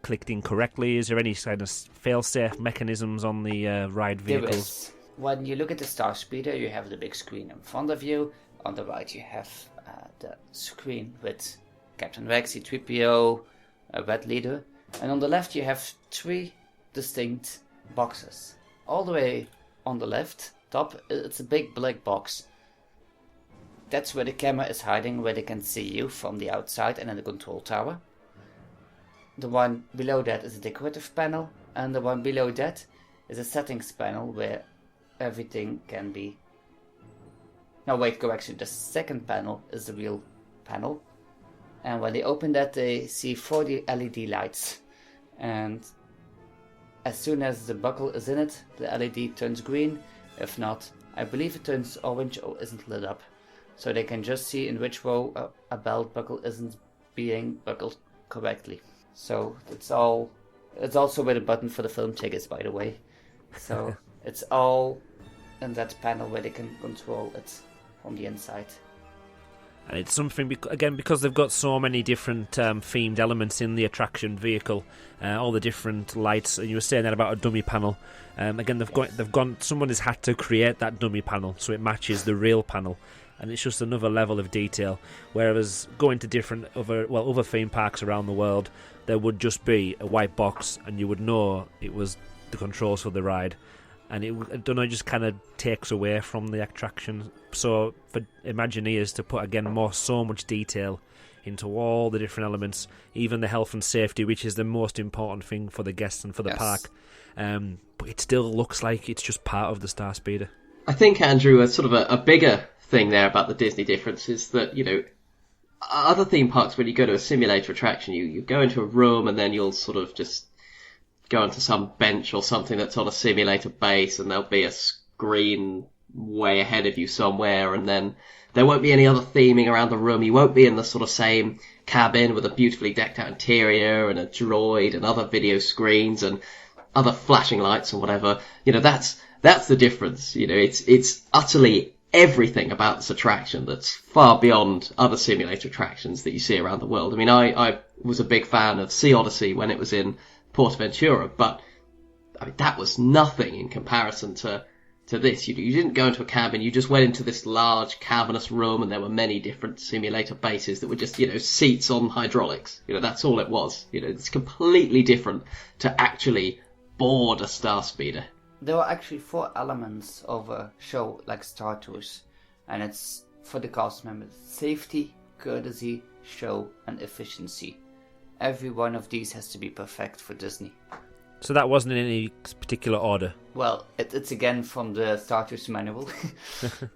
clicked incorrectly? Is there any kind of fail-safe mechanisms on the ride vehicles? There is. When you look at the Star Speeder, you have the big screen in front of you. On the right you have the screen with Captain Rex, C-3PO, a Red Leader. And on the left you have 3 distinct boxes. All the way on the left top, it's a big black box. That's where the camera is hiding, where they can see you from the outside and in the control tower. The one below that is a decorative panel, and the one below that is a settings panel where everything can be... No, wait, correction. The second panel is the real panel. And when they open that, they see 40 LED lights. And as soon as the buckle is in it, the LED turns green. If not, I believe it turns orange or isn't lit up. So they can just see in which row a belt buckle isn't being buckled correctly. So it's also where the button for the film tickets, by the way. So it's all in that panel where they can control it from the inside. And it's something, again, because they've got so many different themed elements in the attraction vehicle, all the different lights. And you were saying that about a dummy panel. Again, someone has had to create that dummy panel so it matches the real panel, and it's just another level of detail. Whereas going to different other theme parks around the world, there would just be a white box, and you would know it was the controls for the ride. And it just kind of takes away from the attraction. So for Imagineers to put, again, so much detail into all the different elements, even the health and safety, which is the most important thing for the guests and for the park. But it still looks like it's just part of the Star Speeder. I think, Andrew, a sort of a bigger thing there about the Disney difference is that, other theme parks, when you go to a simulator attraction, you go into a room and then you'll sort of just go onto some bench or something that's on a simulator base, and there'll be a screen way ahead of you somewhere, and then there won't be any other theming around the room. You won't be in the sort of same cabin with a beautifully decked out interior and a droid and other video screens and other flashing lights and whatever. That's the difference. It's utterly everything about this attraction that's far beyond other simulator attractions that you see around the world. I mean, I was a big fan of Sea Odyssey when it was in Portaventura, but I mean, that was nothing in comparison to this. You didn't go into a cabin, you just went into this large cavernous room, and there were many different simulator bases that were just, seats on hydraulics. That's all it was. It's completely different to actually board a Star Speeder. There are actually 4 elements of a show like Star Tours, and it's for the cast members: safety, courtesy, show, and efficiency. Every one of these has to be perfect for Disney. So that wasn't in any particular order? Well, it's again from the Star Tours manual.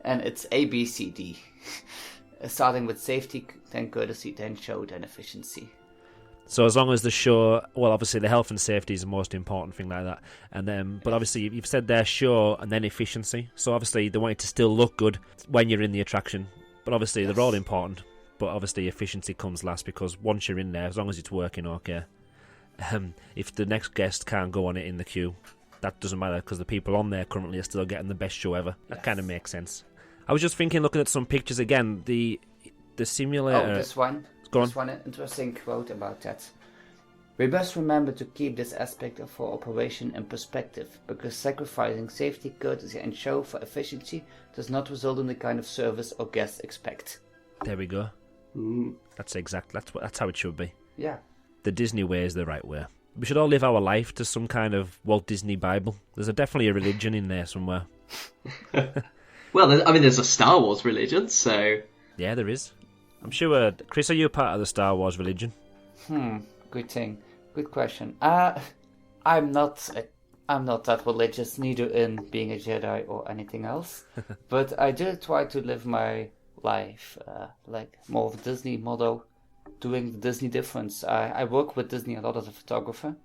And it's A, B, C, D. Starting with safety, then courtesy, then show, then efficiency. So as long as the show... Well, obviously the health and safety is the most important thing like that. And then, but obviously you've said there show and then efficiency. So obviously they want it to still look good when you're in the attraction. But obviously they're all important. But obviously efficiency comes last, because once you're in there, as long as it's working okay, if the next guest can't go on it in the queue, that doesn't matter, because the people on there currently are still getting the best show ever. That kind of makes sense. I was just thinking, looking at some pictures again, the simulator... Oh, this one. Go on. This one interesting quote about that. We must remember to keep this aspect of our operation in perspective, because sacrificing safety, courtesy and show for efficiency does not result in the kind of service our guests expect. There we go. That's how it should be. Yeah. The Disney way is the right way. We should all live our life to some kind of Walt Disney Bible. There's definitely a religion in there somewhere. Well, I mean, there's a Star Wars religion, so... Yeah, there is. I'm sure... Chris, are you part of the Star Wars religion? Good thing. Good question. I'm not that religious, neither in being a Jedi or anything else. But I do try to live my life like more of a Disney motto, doing the Disney difference. I work with Disney a lot as a photographer,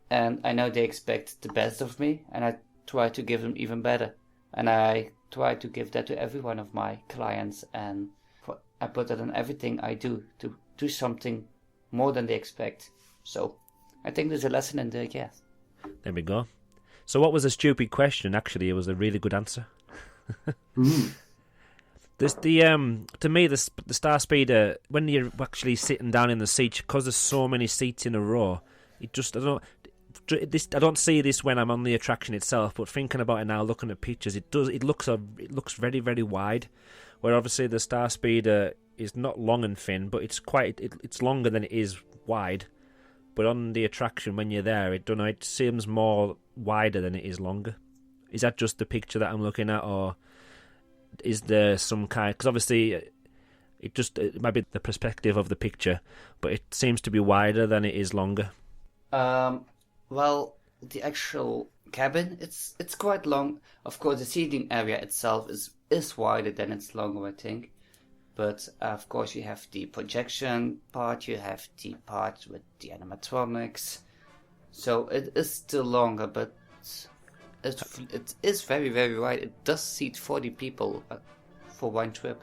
and I know they expect the best of me, and I try to give them even better. And I try to give that to every one of my clients, and I put that in everything I do, to do something more than they expect. So I think there's a lesson in there, yes. There we go. So what was a stupid question? Actually, it was a really good answer. To me, the Star Speeder, when you're actually sitting down in the seat, because there's so many seats in a row, I don't see this when I'm on the attraction itself, but thinking about it now, looking at pictures, it looks very, very wide. Where obviously the Star Speeder is not long and thin, but it's longer than it is wide. But on the attraction, when you're there, it seems more wider than it is longer. Is that just the picture that I'm looking at, or is there some kind... Because obviously it might be the perspective of the picture, but it seems to be wider than it is longer. Well, the actual cabin, it's quite long. Of course, the seating area itself is wider than it's longer, I think. But of course, you have the projection part, you have the part with the animatronics. So it is still longer, but it is very, very wide. It does seat 40 people for one trip,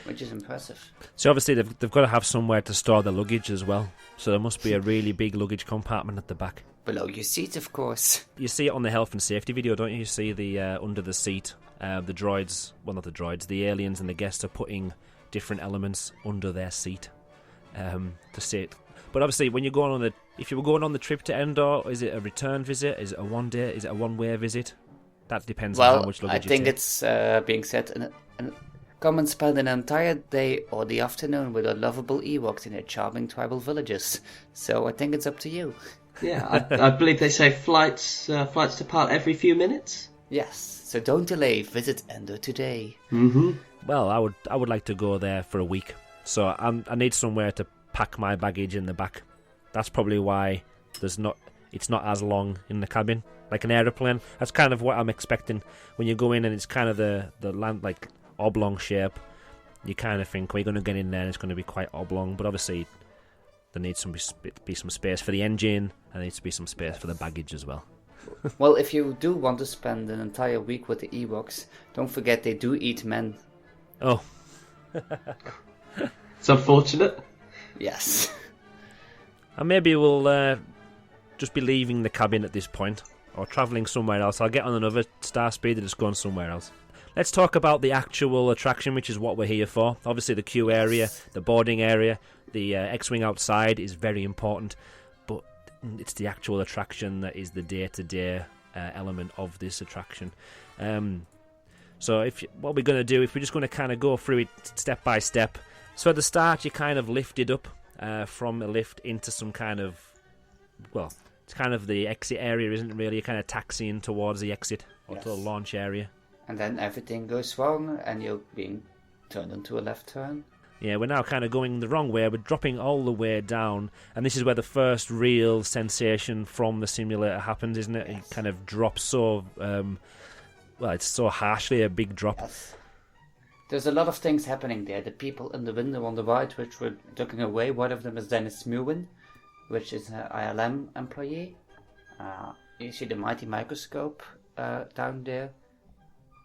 which is impressive. So obviously they've got to have somewhere to store the luggage as well. So there must be a really big luggage compartment at the back. Below your seat, of course. You see it on the health and safety video, don't you? You see the under the seat, the droids, well not the droids, the aliens and the guests are putting different elements under their seat to sit. But obviously, when you're going on if you were going on the trip to Endor, is it a return visit? Is it a one day? Is it a one-way visit? That depends on how much luggage you take. I think it's being said. Come and spend an entire day or the afternoon with our lovable Ewoks in their charming tribal villages. So I think it's up to you. Yeah, I believe they say flights depart every few minutes. Yes, so don't delay. Visit Endor today. Mm-hmm. Well, I would like to go there for a week, so I need somewhere to pack my baggage in the back. That's probably why it's not as long in the cabin like an aeroplane. That's kind of what I'm expecting when you go in, and it's kind of the land like oblong shape. You kind of think we're going to get in there and it's going to be quite oblong, but obviously there needs to be some space for the engine, and there needs to be some space for the baggage as well. Well, if you do want to spend an entire week with the Ewoks, don't forget they do eat men. Oh. It's unfortunate. Yes. And maybe we'll just be leaving the cabin at this point, or travelling somewhere else. I'll get on another Star Speeder, just going somewhere else. Let's talk about the actual attraction, which is what we're here for. Obviously the queue area, the boarding area, the X-Wing outside is very important, but it's the actual attraction that is the day-to-day element of this attraction. So what we're going to do, if we're just going to kind of go through it step by step. So at the start, you kind of lifted up from a lift into some kind of, well, it's kind of the exit area, isn't it really? You're kind of taxiing towards the exit, or to the launch area. And then everything goes wrong, and you're being turned into a left turn. Yeah, we're now kind of going the wrong way. We're dropping all the way down, and this is where the first real sensation from the simulator happens, isn't it? Yes. It kind of drops so, it's so harshly, a big drop. Yes. There's a lot of things happening there. The people in the window on the right, which were looking away, one of them is Dennis Muwen, which is an ILM employee. You see the mighty microscope down there.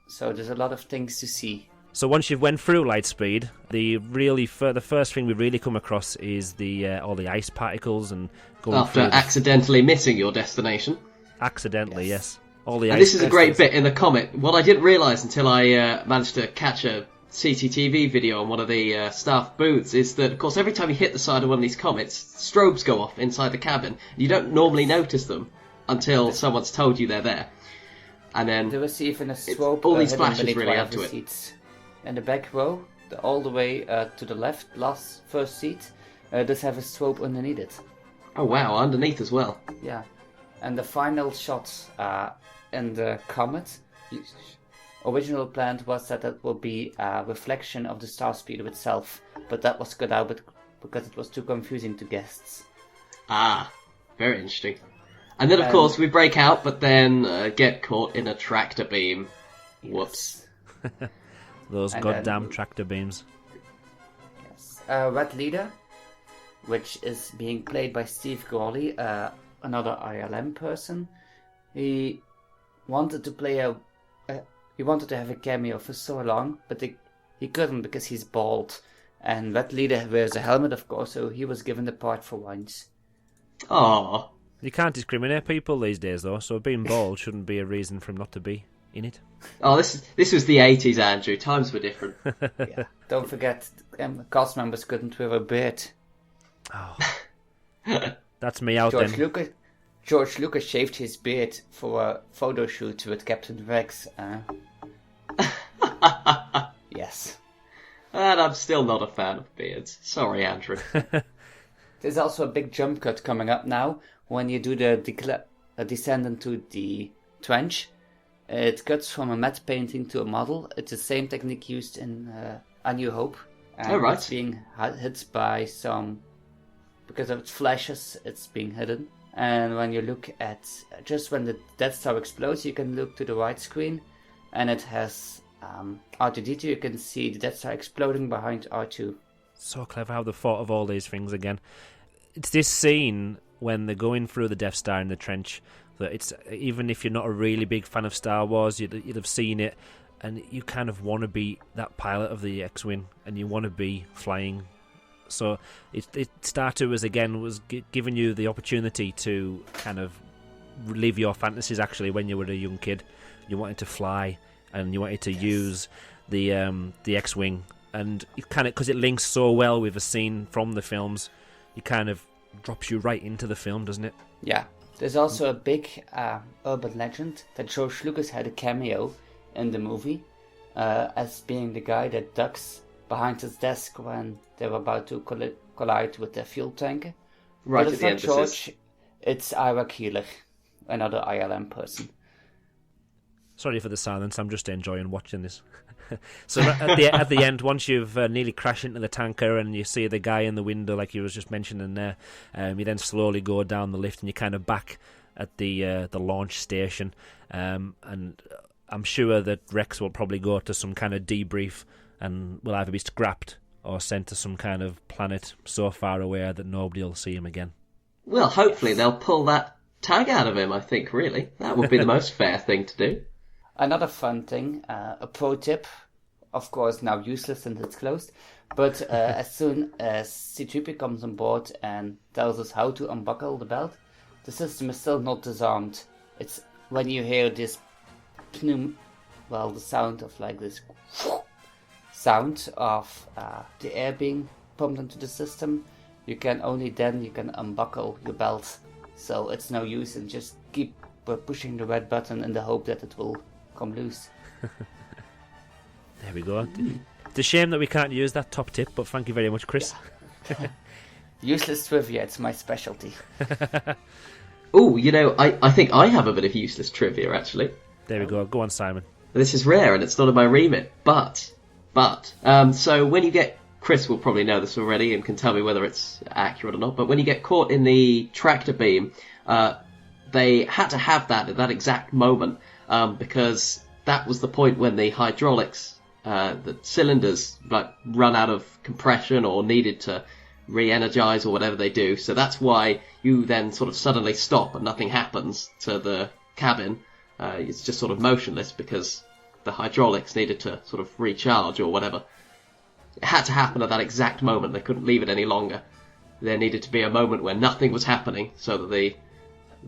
So there's a lot of things to see. So once you've went through Lightspeed, the first thing we really come across is all the ice particles and going after accidentally missing your destination. Accidentally, yes. All the and ice this is a great bit in the comet. What I didn't realise until I managed to catch a CCTV video on one of the staff booths is that, of course, every time you hit the side of one of these comets, strobes go off inside the cabin. You don't normally notice them until someone's told you they're there. And then there was even a strobe. All these flashes really add to it. Seats. In the back row, all the way to the left, first seat, does have a strobe underneath it. Oh wow, underneath as well. Yeah. And the final shot in the comet, original plan was that it will be a reflection of the Star Speeder itself, but that was cut out because it was too confusing to guests. Ah, very interesting. And then, of course, we break out, but then get caught in a tractor beam. Whoops. Yes. Those goddamn tractor beams. Yes. Red Leader, which is being played by Steve Gawley, another ILM person. He wanted to play he wanted to have a cameo for so long, but he couldn't because he's bald. And Red Leader wears a helmet, of course, so he was given the part for once. Aww. You can't discriminate people these days, though, so being bald shouldn't be a reason for him not to be in it. Oh, this was the 80s, Andrew. Times were different. Yeah. Don't forget, cast members couldn't wear a beard. Oh. That's me out then. George Lucas shaved his beard for a photo shoot with Captain Rex. Yes. And I'm still not a fan of beards. Sorry, Andrew. There's also a big jump cut coming up now. When you do the descent into the trench, it cuts from a matte painting to a model. It's the same technique used in A New Hope. And it's being hit by some... Because of its flashes, it's being hidden. And when you look at, just when the Death Star explodes, you can look to the right screen, and it has R2-D2. You can see the Death Star exploding behind R2. So clever how they thought of all these things again. It's this scene when they're going through the Death Star in the trench that it's, even if you're not a really big fan of Star Wars, you'd have seen it, and you kind of want to be that pilot of the X-Wing, and you want to be flying. So Star Tours again was giving you the opportunity to kind of live your fantasies. Actually, when you were a young kid, you wanted to fly and you wanted to use the X-Wing, and it kind of, because it links so well with a scene from the films, it kind of drops you right into the film, doesn't it? Yeah. There's also a big urban legend that George Lucas had a cameo in the movie as being the guy that ducks behind his desk when they were about to collide with the fuel tank. Right, but at the end, George, it's Ira Keeler, another ILM person. Sorry for the silence, I'm just enjoying watching this. So at the end, once you've nearly crashed into the tanker and you see the guy in the window, like you was just mentioning there, you then slowly go down the lift and you're kind of back at the launch station. And I'm sure that Rex will probably go to some kind of debrief and will either be scrapped or sent to some kind of planet so far away that nobody will see him again. Well, hopefully they'll pull that tag out of him, I think, really. That would be the most fair thing to do. Another fun thing, a pro tip, of course now useless since it's closed, but as soon as C-3PO comes on board and tells us how to unbuckle the belt, the system is still not disarmed. It's when you hear this the sound of like this sound of the air being pumped into the system, you can unbuckle your belt. So it's no use in just keep pushing the red button in the hope that it will come loose. There we go. It's a shame that we can't use that top tip, but thank you very much, Chris. Yeah. Useless trivia, it's my specialty. Oh, I think I have a bit of useless trivia, actually. There we go. Go on, Simon. This is rare, and it's not in my remit, but, so when you get, Chris will probably know this already and can tell me whether it's accurate or not, but when you get caught in the tractor beam, they had to have that at that exact moment, because that was the point when the hydraulics, the cylinders, run out of compression or needed to re-energize or whatever they do. So that's why you then sort of suddenly stop and nothing happens to the cabin. It's just sort of motionless because the hydraulics needed to sort of recharge or whatever. It had to happen at that exact moment. They couldn't leave it any longer. There needed to be a moment where nothing was happening so that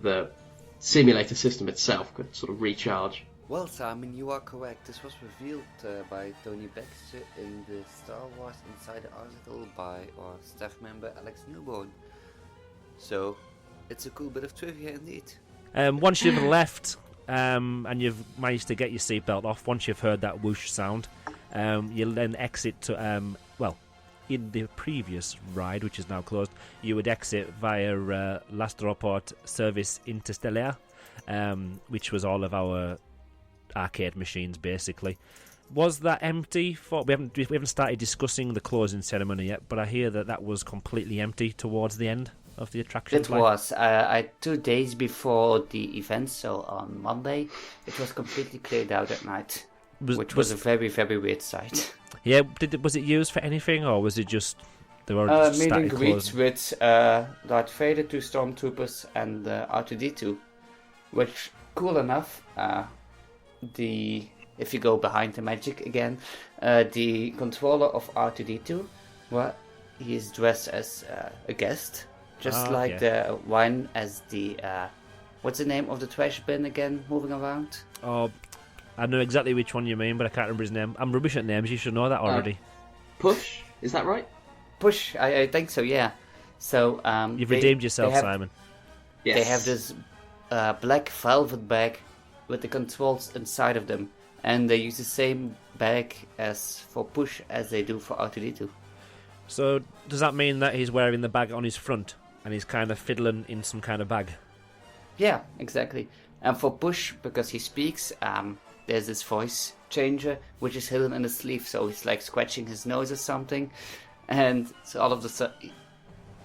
the simulator system itself could sort of recharge. Well, Simon, you are correct. This was revealed by Tony Baxter in the Star Wars Insider article by our staff member Alex Newborn. So, it's a cool bit of trivia indeed. Once you've left and you've managed to get your seatbelt off, once you've heard that whoosh sound, you'll then exit to, in the previous ride, which is now closed, you would exit via L'Astroport Service Interstellaire, which was all of our arcade machines, basically. Was that empty? We haven't started discussing the closing ceremony yet, but I hear that was completely empty towards the end of the attraction. It was. 2 days before the event, so on Monday, it was completely cleared out at night, which was a very, very weird sight. Yeah, was it used for anything, or was it just they were just meet and started greets closing? with Darth Vader, 2 stormtroopers, and R2-D2, which, cool enough, if you go behind the magic again, the controller of R2-D2, he is dressed as a guest, just like the one as the what's the name of the trash bin again, moving around? Oh, I know exactly which one you mean, but I can't remember his name. I'm rubbish at names. You should know that already. Push, is that right? Push, I think so. Yeah. So you've redeemed yourself, Simon. Yes. They have this black velvet bag with the controls inside of them, and they use the same bag as for Push as they do for R2-D2. So does that mean that he's wearing the bag on his front and he's kind of fiddling in some kind of bag? Yeah, exactly. And for Push, because he speaks, there's this voice changer which is hidden in the sleeve, so he's like scratching his nose or something, and so all of a sudden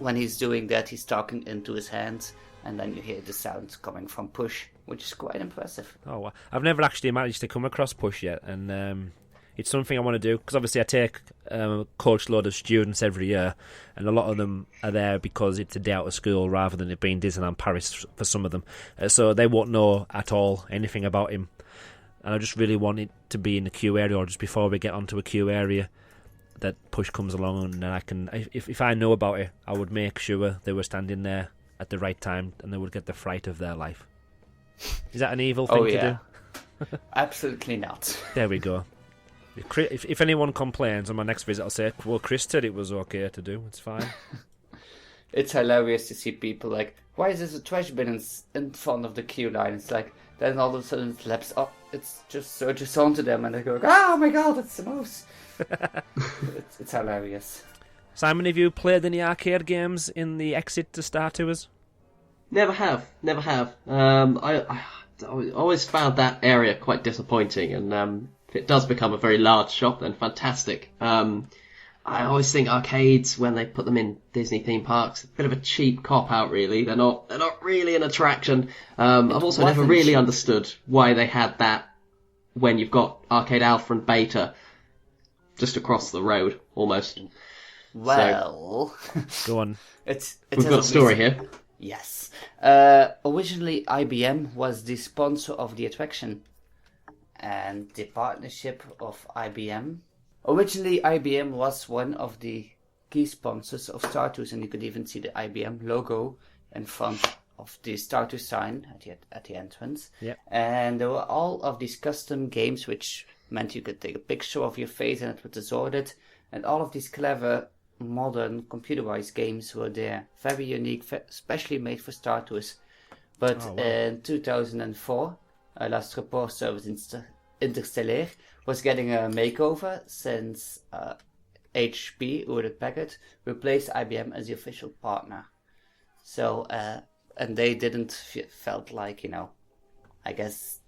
when he's doing that, he's talking into his hands, and then you hear the sound coming from Push, which is quite impressive. Oh, wow. I've never actually managed to come across Push yet, and it's something I want to do, because obviously I take a coach load of students every year, and a lot of them are there because it's a day out of school rather than it being Disneyland Paris for some of them. So they won't know at all anything about him. And I just really want it to be in the queue area, or just before we get onto a queue area, that Push comes along, and then I can, if I know about it, I would make sure they were standing there at the right time, and they would get the fright of their life. Is that an evil thing to do? Absolutely not. There we go. If anyone complains on my next visit, I'll say, well, Kris said it was okay to do. It's fine. It's hilarious to see people like, why is there a trash bin in front of the queue line? It's like, then all of a sudden it laps up. It's just surges onto them, and they go, oh my god, it's the mouse. It's hilarious. Simon, have you played any arcade games in the exit to Star Tours? Never have. I always found that area quite disappointing, and if it does become a very large shop, then fantastic. I always think arcades, when they put them in Disney theme parks, a bit of a cheap cop-out, really. They're not really an attraction. I've also never really understood why they had that when you've got Arcade Alpha and Beta just across the road, almost. Well... Go on. We've got a story here. Yes. Originally, IBM was the sponsor of the attraction, and the partnership of IBM. Originally, IBM was one of the key sponsors of Star Tours, and you could even see the IBM logo in front of the Star Tours sign at the entrance. Yep. And there were all of these custom games, which meant you could take a picture of your face and it would distort it. And all of these clever, modern, computerized games were there. Very unique, especially made for Star Tours. But in 2004, Last Report Service Interstellaire was getting a makeover since HP, Hewlett Packard, replaced IBM as the official partner. So, and they didn't felt like, I guess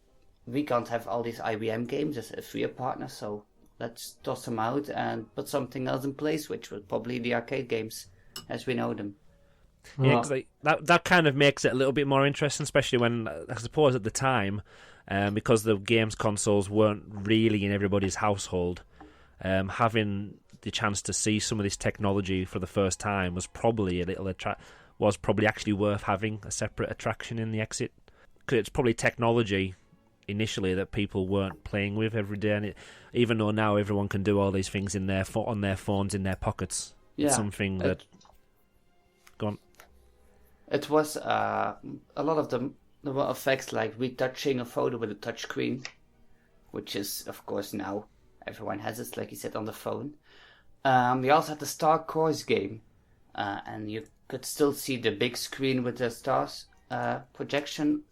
we can't have all these IBM games if we're a partner, so let's toss them out and put something else in place, which was probably the arcade games as we know them. Yeah, cause that kind of makes it a little bit more interesting, especially when, I suppose at the time, because the games consoles weren't really in everybody's household, having the chance to see some of this technology for the first time was probably actually worth having a separate attraction in the exit, because it's probably technology initially that people weren't playing with every day, and even though now everyone can do all these things on their phones, in their pockets, it's something that... Go on. It was a lot of them. There were effects like retouching a photo with a touch screen, which is, of course, now everyone has it, like you said, on the phone. We also had the Star Course game, and you could still see the big screen with the stars projection,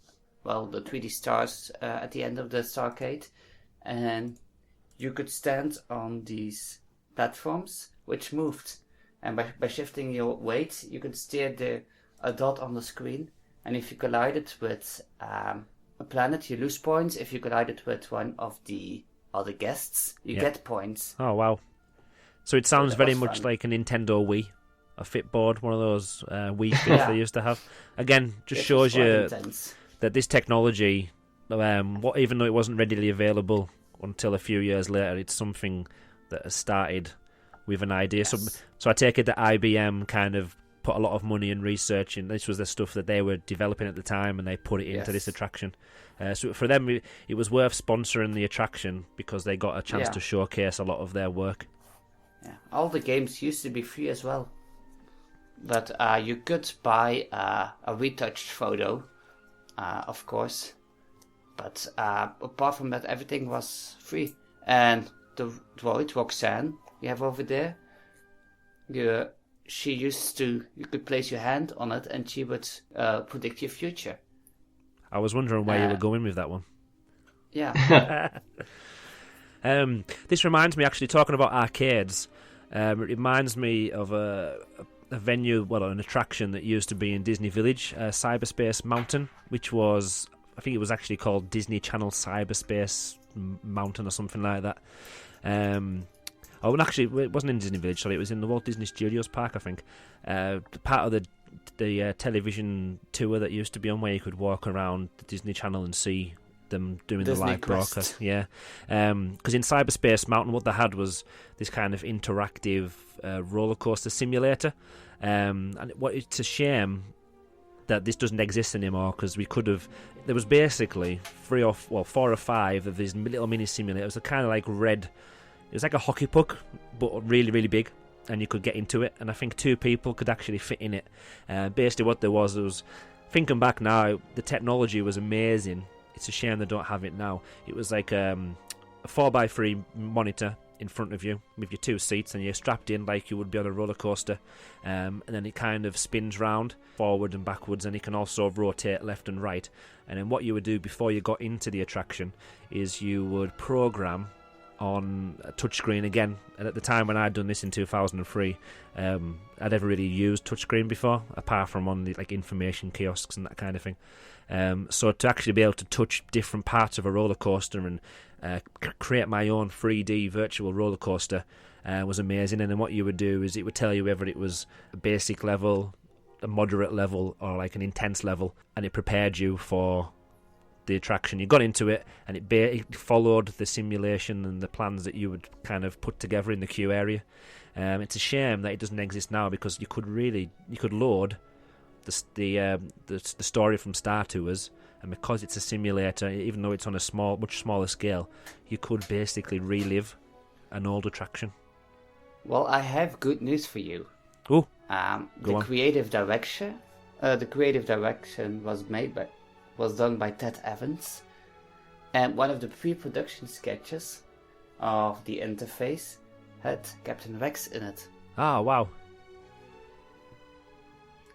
the 3D stars at the end of the Starcade, and you could stand on these platforms which moved, and by shifting your weight, you could steer a dot on the screen. And if you collide it with a planet, you lose points. If you collide it with one of the other guests, you get points. Oh, wow. So it sounds very much like a Nintendo Wii, a Fitboard, one of those Wii Fits they used to have. Again, just shows you that this technology, even though it wasn't readily available until a few years later, it's something that has started with an idea. Yes. So I take it that IBM kind of put a lot of money and research in. This was the stuff that they were developing at the time, and they put it into this attraction. So for them, it was worth sponsoring the attraction because they got a chance to showcase a lot of their work. Yeah, all the games used to be free as well, but you could buy a retouched photo, of course. But apart from that, everything was free. And the droid Roxanne you have over there, you could place your hand on it and she would predict your future. I was wondering where you were going with that one. Yeah. This reminds me, actually, talking about arcades, it reminds me of a venue, an attraction that used to be in Disney Village, Cyberspace Mountain, which was, I think it was actually called Disney Channel Cyberspace Mountain or something like that. Oh, and actually, it wasn't in Disney Village. Sorry, it was in the Walt Disney Studios Park, I think. Part of the television tour that used to be on, where you could walk around the Disney Channel and see them doing Disney the live Quest. broadcast. Yeah, because in Cyberspace Mountain, what they had was this kind of interactive roller coaster simulator, and it's a shame that this doesn't exist anymore, because we could have. There was basically 4 or 5 of these little mini simulators. They're kind of like red. It was like a hockey puck, but really, really big, and you could get into it. And I think 2 people could actually fit in it. Basically, what there was thinking back now, the technology was amazing. It's a shame they don't have it now. It was like a 4x3 monitor in front of you with your 2 seats, and you're strapped in like you would be on a roller coaster, and then it kind of spins round forward and backwards, and it can also rotate left and right. And then what you would do before you got into the attraction is you would program on a touchscreen again. And at the time when I'd done this in 2003, I'd never really used touchscreen before, apart from on the like information kiosks and that kind of thing. So to actually be able to touch different parts of a roller coaster and create my own 3D virtual roller coaster was amazing. And then what you would do is it would tell you whether it was a basic level, a moderate level, or like an intense level, and it prepared you for the attraction. You got into it, and it followed the simulation and the plans that you would kind of put together in the queue area. It's a shame that it doesn't exist now, because you could load the story from Star Tours, and because it's a simulator, even though it's on a much smaller scale, you could basically relive an old attraction. Well, I have good news for you. Oh, the creative direction was done by Ted Evans, and one of the pre-production sketches of the interface had Captain Rex in it. Ah, wow.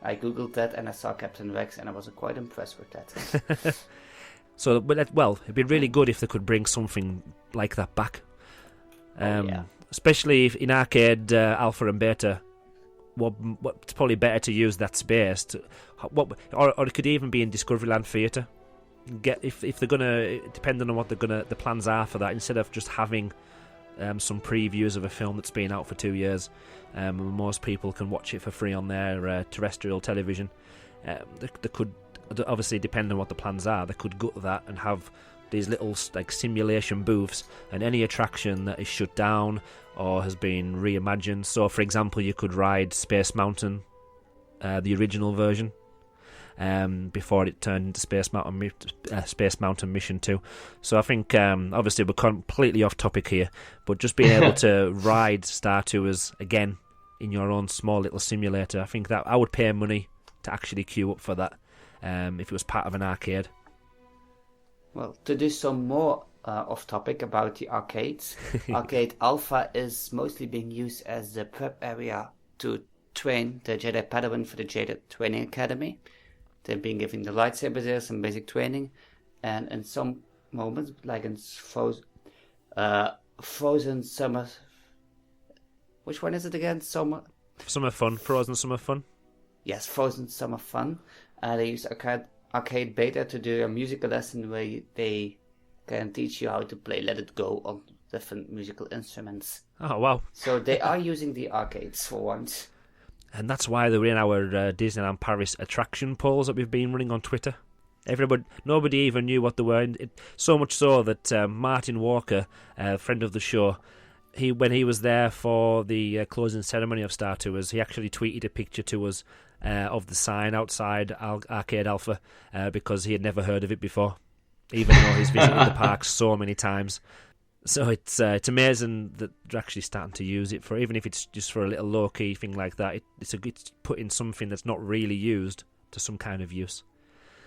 I googled that and I saw Captain Rex, and I was quite impressed with that. So, it'd be really good if they could bring something like that back. Yeah. Especially if in arcade alpha and beta, what's probably better to use that space or it could even be in Discoveryland Theatre. If they're gonna, depending on what the plans are for that, instead of just having some previews of a film that's been out for 2 years, most people can watch it for free on their terrestrial television. They could, obviously, depending on what the plans are, they could gut that and have these little like simulation booths, and any attraction that is shut down or has been reimagined. So, for example, you could ride Space Mountain, the original version, before it turned into Space Mountain Mission 2. So I think, obviously, we're completely off topic here, but just being able to ride Star Tours again in your own small little simulator, I think that I would pay money to actually queue up for that if it was part of an arcade. Well, to do some more off topic about the arcades, Arcade Alpha is mostly being used as the prep area to train the Jedi Padawan for the Jedi Training Academy. They're being given the lightsaber there, some basic training, and in some moments, like in Frozen Summer. Which one is it again? Summer Fun, Frozen Summer Fun. Yes, Frozen Summer Fun. They use arcade beta to do a musical lesson where they can teach you how to play Let It Go on different musical instruments. Oh, wow. So they are using the arcades for once. And that's why they were in our Disneyland Paris attraction polls that we've been running on Twitter. Nobody even knew what they were. So much so that Martin Walker, a friend of the show, when he was there for the closing ceremony of Star Tours, he actually tweeted a picture to us of the sign outside Arcade Alpha because he had never heard of it before, even though he's visited the park so many times. So it's amazing that they're actually starting to use it for, even if it's just for a little low-key thing like that. It's putting something that's not really used to some kind of use.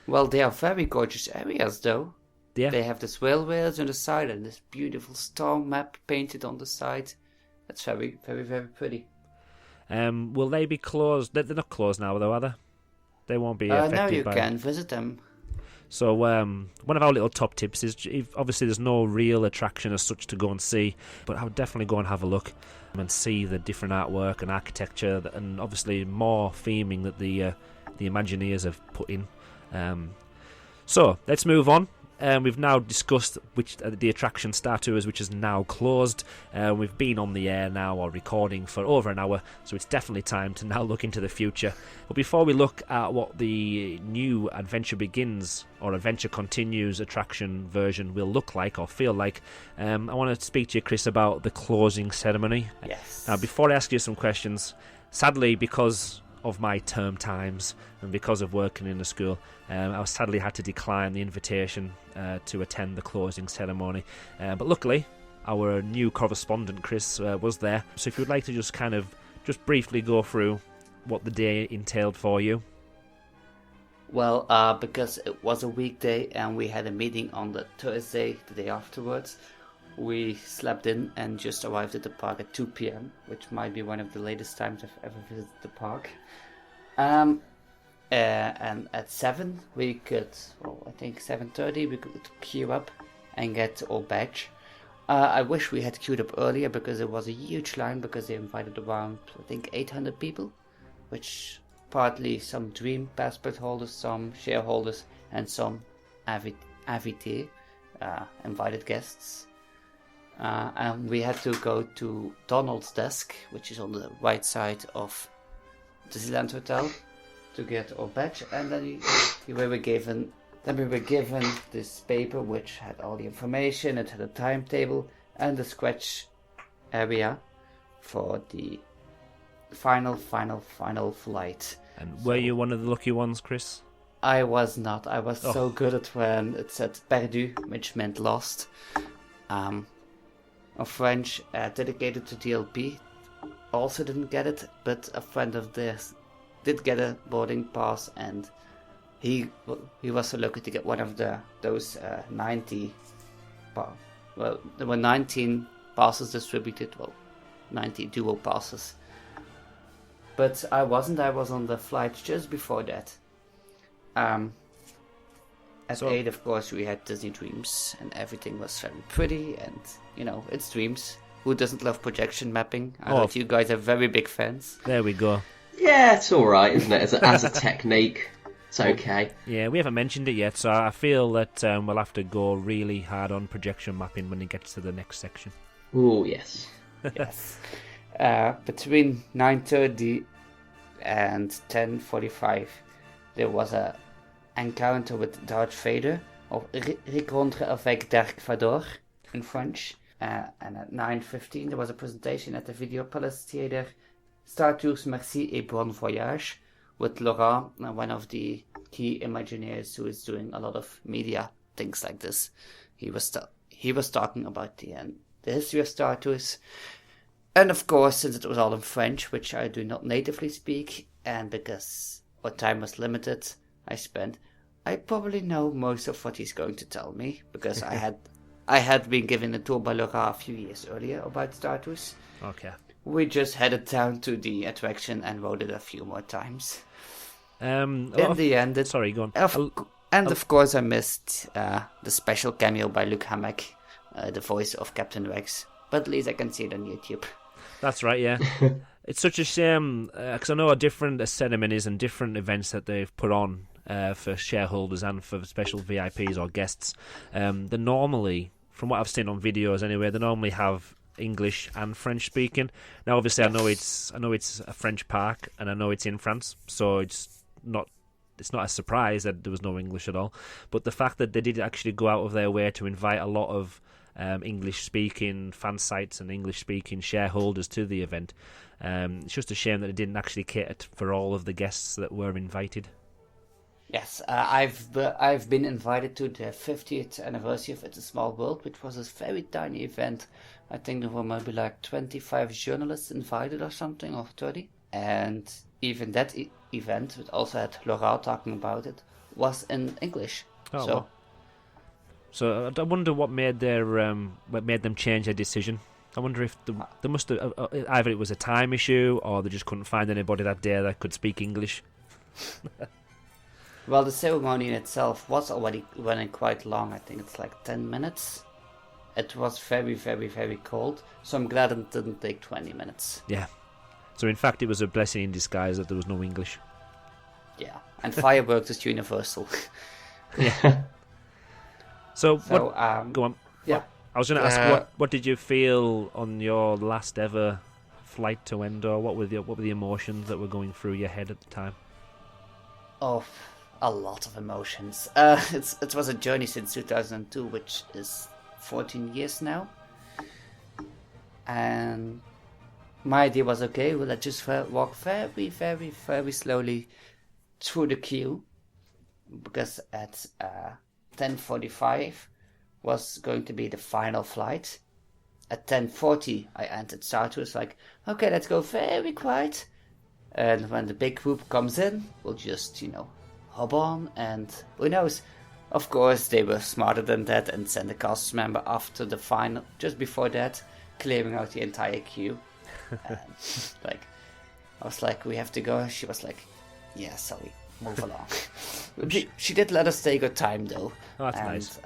Well, they are very gorgeous areas, though. Yeah. They have this railways on the side and this beautiful star map painted on the side. That's very, very, very pretty. Will they be closed? They're not closed now, though, are they? They won't be affected now you by can visit them. So one of our little top tips is, obviously there's no real attraction as such to go and see, but I would definitely go and have a look and see the different artwork and architecture, and obviously more theming that the Imagineers have put in. So let's move on we've now discussed the attraction Star Tours, which is now closed. We've been on the air now, or recording, for over an hour, so it's definitely time to now look into the future. But before we look at what the new Adventure Begins or Adventure Continues attraction version will look like or feel like, I want to speak to you, Kris, about the closing ceremony. Yes. Now, before I ask you some questions, sadly, because of my term times and because of working in the school, I sadly had to decline the invitation to attend the closing ceremony. But luckily, our new correspondent, Kris, was there. So if you'd like to just briefly go through what the day entailed for you. Well, because it was a weekday and we had a meeting on the Thursday, the day afterwards, we slept in and just arrived at the park at 2 p.m., which might be one of the latest times I've ever visited the park. And at 7, we could, I think 7:30, we could queue up and get our badge. I wish we had queued up earlier because it was a huge line, because they invited around, I think, 800 people, which partly some Dream passport holders, some shareholders, and some invité, invited guests. And we had to go to Donald's desk, which is on the right side of Disneyland Hotel, to get our badge. And then we were given this paper which had all the information. It had a timetable and the scratch area for the final flight. And were you one of the lucky ones, Kris? I was not. I was so good at when it said perdu, which meant lost. A French dedicated to DLP also didn't get it, but a friend of theirs did get a boarding pass, and he was so lucky to get one of those 90. Well, there were 19 passes distributed. 90 dual passes. But I wasn't. I was on the flight just before that. At 8, of course, we had Disney Dreams, and everything was very pretty, and, it's Dreams. Who doesn't love projection mapping? I know you guys are very big fans. There we go. Yeah, it's alright, isn't it? As a technique, it's okay. Yeah, we haven't mentioned it yet, so I feel that we'll have to go really hard on projection mapping when it gets to the next section. Oh, yes. Yes. Between 9:30 and 10:45, there was a encounter with Darth Vader, or Rencontre avec Dark Vador in French. And at 9:15 there was a presentation at the Video Palace Theatre, Star Tours Merci et Bon Voyage, with Laurent, one of the key Imagineers who is doing a lot of media things like this. He was talking about the history of Star Tours. And of course, since it was all in French, which I do not natively speak, and because our time was limited, I probably know most of what he's going to tell me, because I had been given a tour by Laurent a few years earlier about Star Tours. Okay. We just headed down to the attraction and rode it a few more times. In the end, sorry, go on. Of course, I missed the special cameo by Luke Hammack, the voice of Captain Rex. But at least I can see it on YouTube. That's right, yeah. It's such a shame, because I know how different a ceremonies and different events that they've put on for shareholders and for special VIPs or guests. They normally, from what I've seen on videos anyway, they normally have English and French speaking. Now, obviously, yes. I know it's a French park, and I know it's in France, so it's not a surprise that there was no English at all. But the fact that they did actually go out of their way to invite a lot of English-speaking fan sites and English-speaking shareholders to the event, it's just a shame that it didn't actually cater for all of the guests that were invited. Yes, I've been invited to the 50th anniversary of It's a Small World, which was a very tiny event. I think there were maybe like 25 journalists invited or something, or 30. And even that event, which also had Laurent talking about it, was in English. Oh, so. Wow. So I wonder what made them change their decision. I wonder if they must have either it was a time issue or they just couldn't find anybody that day that could speak English. Well, the ceremony in itself was already running quite long. I think it's like 10 minutes. It was very, very, very cold, so I'm glad it didn't take 20 minutes. Yeah. So in fact, it was a blessing in disguise that there was no English. Yeah, and fireworks is universal. Yeah. So, So, go on. yeah. I was going to ask, what did you feel on your last ever flight to Endor? What were the emotions that were going through your head at the time? Oh, a lot of emotions. It was a journey since 2002, which is 14 years now. And my idea was, okay, well, let's just walk very, very, very slowly through the queue. Because at 10:45 was going to be the final flight. At 10:40, I entered Star Tours, like, okay, let's go very quiet. And when the big group comes in, we'll just, hop on, and who knows? Of course, they were smarter than that and sent a cast member after the final, just before that, clearing out the entire queue. And, I was like, we have to go. She was like, yeah, sorry, move along. She did let us take her time, though. Oh, that's and, nice.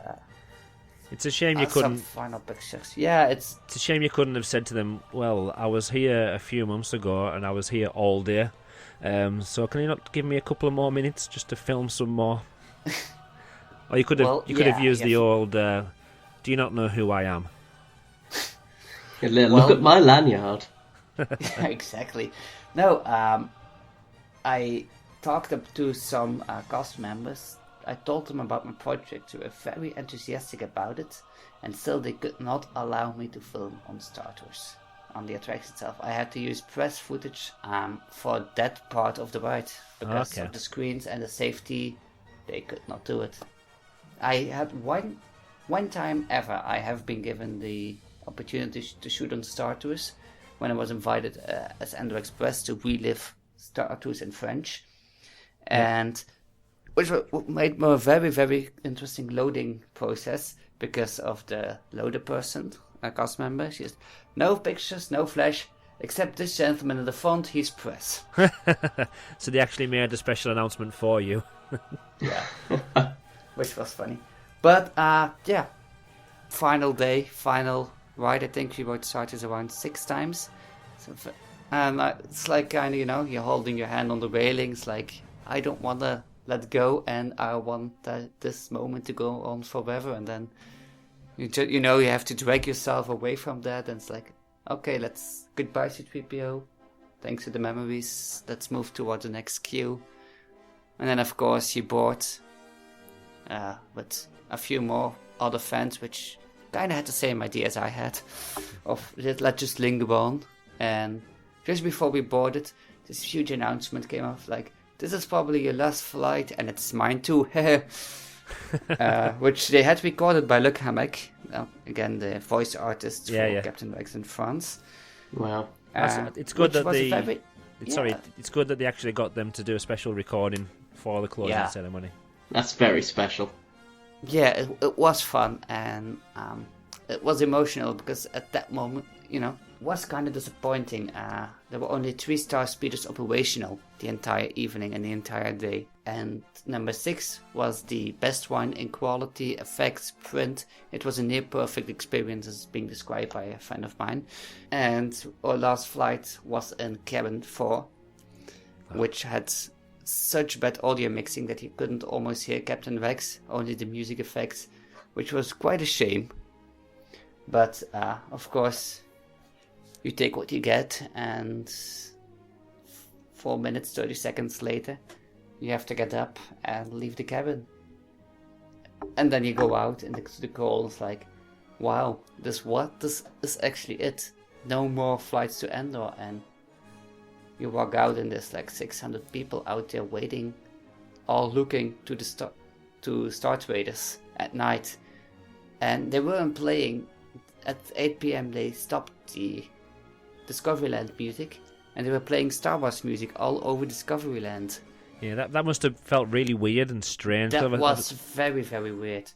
It's a shame you Some couldn't. final pictures. Yeah, It's a shame you couldn't have said to them, well, I was here a few months ago and I was here all day. So can you not give me a couple of more minutes just to film some more? Or you could have used the old, do you not know who I am? Look at my lanyard. Yeah, exactly. No, I talked up to some cast members. I told them about my project. They were very enthusiastic about it, and still they could not allow me to film on Star Tours, on the attraction itself. I had to use press footage for that part of the ride because of the screens and the safety. They could not do it. I had one time ever I have been given the opportunity to shoot on Star Tours when I was invited as Endor Express to relive Star Tours in French, and which made me a very, very interesting loading process because of the loader person, a cast member. She said, no pictures, no flash, except this gentleman in the front, he's press. So they actually made a special announcement for you. Yeah, which was funny. But, yeah, final day, final ride. I think we rode Star Tours around 6 times. So, it's like kind of, you're holding your hand on the railings, like, I don't want to let go, and I want this moment to go on forever. And then you have to drag yourself away from that, and it's like, okay, let's goodbye C-3PO. Thanks for the memories. Let's move towards the next queue. And then of course you board with a few more other fans, which kind of had the same idea as I had of let's just linger on. And just before we boarded, this huge announcement came off like, this is probably your last flight, and it's mine too, which they had recorded by Luc Hamek, again the voice artist for Captain Rex in France. Wow, it's good that it's good that they actually got them to do a special recording for the closing ceremony. That's very special. Yeah, it was fun, and it was emotional because at that moment, was kind of disappointing. There were only 3-star speeders operational the entire evening and the entire day. And number 6 was the best one in quality, effects, print. It was a near perfect experience as being described by a friend of mine. And our last flight was in cabin 4, which had such bad audio mixing that you couldn't almost hear Captain Rex, only the music effects, which was quite a shame. But of course, you take what you get, and 4 minutes, 30 seconds later, you have to get up and leave the cabin. And then you go out into the cold, it's like, wow, this is actually it. No more flights to Endor, and you walk out and there's like 600 people out there waiting, all looking to Star Traders at night. And they weren't playing. At 8 p.m. they stopped the Discoveryland music, and they were playing Star Wars music all over Discoveryland. Yeah, that must have felt really weird and strange. That was very, very weird.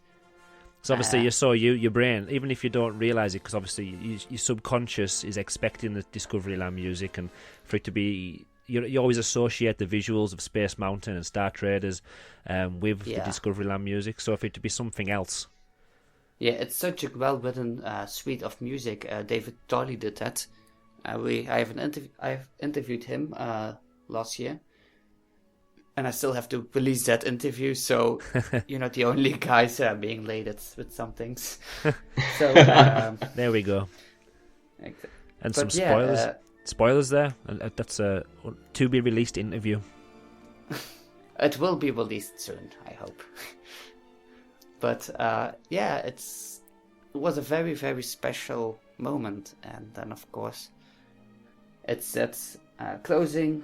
So obviously your brain, even if you don't realise it, because obviously your subconscious is expecting the Discoveryland music, and for it to be, you always associate the visuals of Space Mountain and Star Traders with the Discoveryland music, so for it to be something else. Yeah, it's such a well-written suite of music. David Dolly did that. I've interviewed him last year, and I still have to release that interview, so you're not the only guys being late with some things. So there we go. And some but yeah, spoilers there. And that's a to be released interview. It will be released soon, I hope. But yeah, it was a very, very special moment, and then of course it sets closing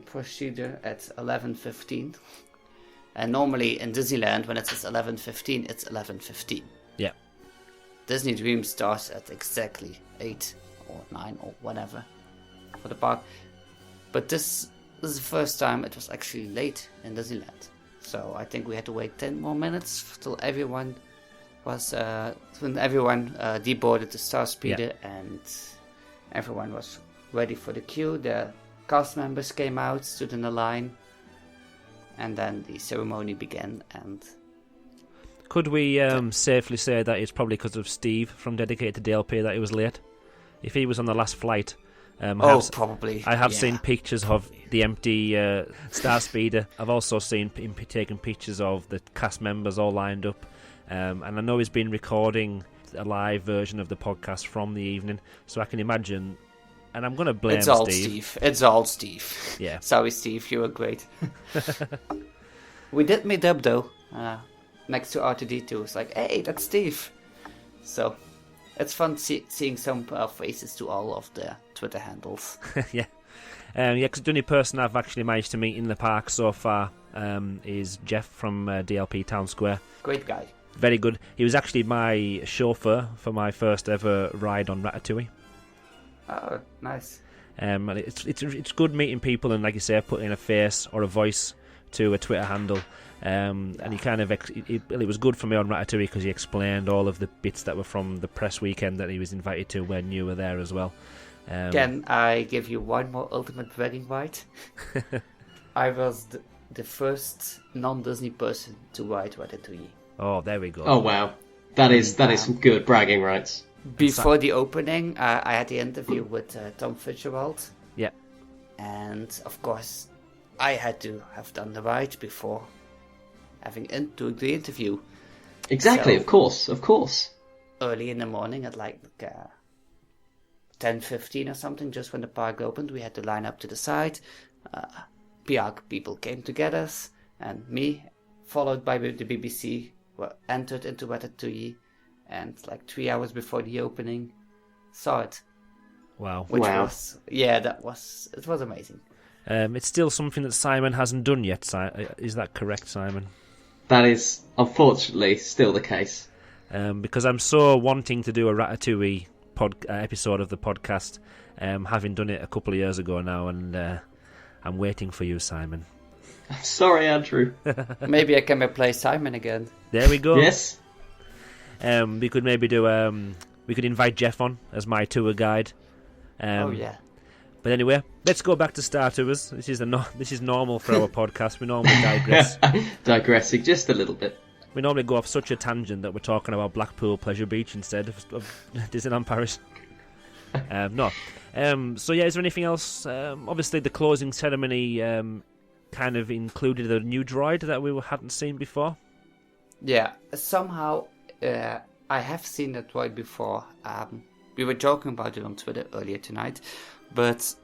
procedure at 11:15, and normally in Disneyland when it says 11:15, it's 11:15. Yeah. Disney Dream starts at exactly 8 or 9 or whatever for the park, but this is the first time it was actually late in Disneyland. So I think we had to wait 10 more minutes till everyone was deboarded the Star Speeder, and everyone was ready for the queue. The cast members came out, stood in a line, and then the ceremony began. And could we safely say that it's probably because of Steve from Dedicated to DLP that he was late? If he was on the last flight. Probably. I have seen pictures of the empty Star Speeder. I've also seen him taking pictures of the cast members all lined up. And I know he's been recording a live version of the podcast from the evening, so I can imagine. And I'm going to blame Steve. It's all Steve. Yeah. Sorry, Steve, you were great. We did meet up, though, next to R2-D2. It's like, hey, that's Steve. So it's fun seeing some faces to all of the Twitter handles. Yeah. Because the only person I've actually managed to meet in the park so far is Jeff from DLP Town Square. Great guy. Very good. He was actually my chauffeur for my first ever ride on Ratatouille. Oh, nice. And it's good meeting people and, like you say, putting a face or a voice to a Twitter handle. And he kind of it was good for me on Ratatouille because he explained all of the bits that were from the press weekend that he was invited to when you were there as well. Can I give you one more ultimate bragging right? I was the first non-Disney person to ride Ratatouille. Oh, there we go. Oh wow, that is some good bragging rights. Before the opening, I had the interview with Tom Fitzgerald. Yeah. And of course, I had to have done the ride before doing the interview. Exactly, So, of course. Early in the morning at like 10:15 or something, just when the park opened, we had to line up to the side. PR people came to get us, and me, followed by the BBC, were entered into Ratatouille, and like 3 hours before the opening, saw it. Wow. Which Wow. it was amazing. It's still something that Simon hasn't done yet. Is that correct, Simon? That is unfortunately still the case. Because I'm so wanting to do a Ratatouille episode of the podcast, having done it a couple of years ago now, and I'm waiting for you, Simon. I'm sorry, Andrew. Maybe I can replace Simon again. There we go. Yes. We could maybe do. We could invite Jeff on as my tour guide. Oh yeah. But anyway, let's go back to Star Tours. This is normal for our podcast. We normally digress. Digressing just a little bit. We normally go off such a tangent that we're talking about Blackpool Pleasure Beach instead of Disneyland Paris. No. So yeah, is there anything else? Obviously, the closing ceremony kind of included a new droid that we hadn't seen before. Yeah, somehow I have seen that droid before. We were joking about it on Twitter earlier tonight, but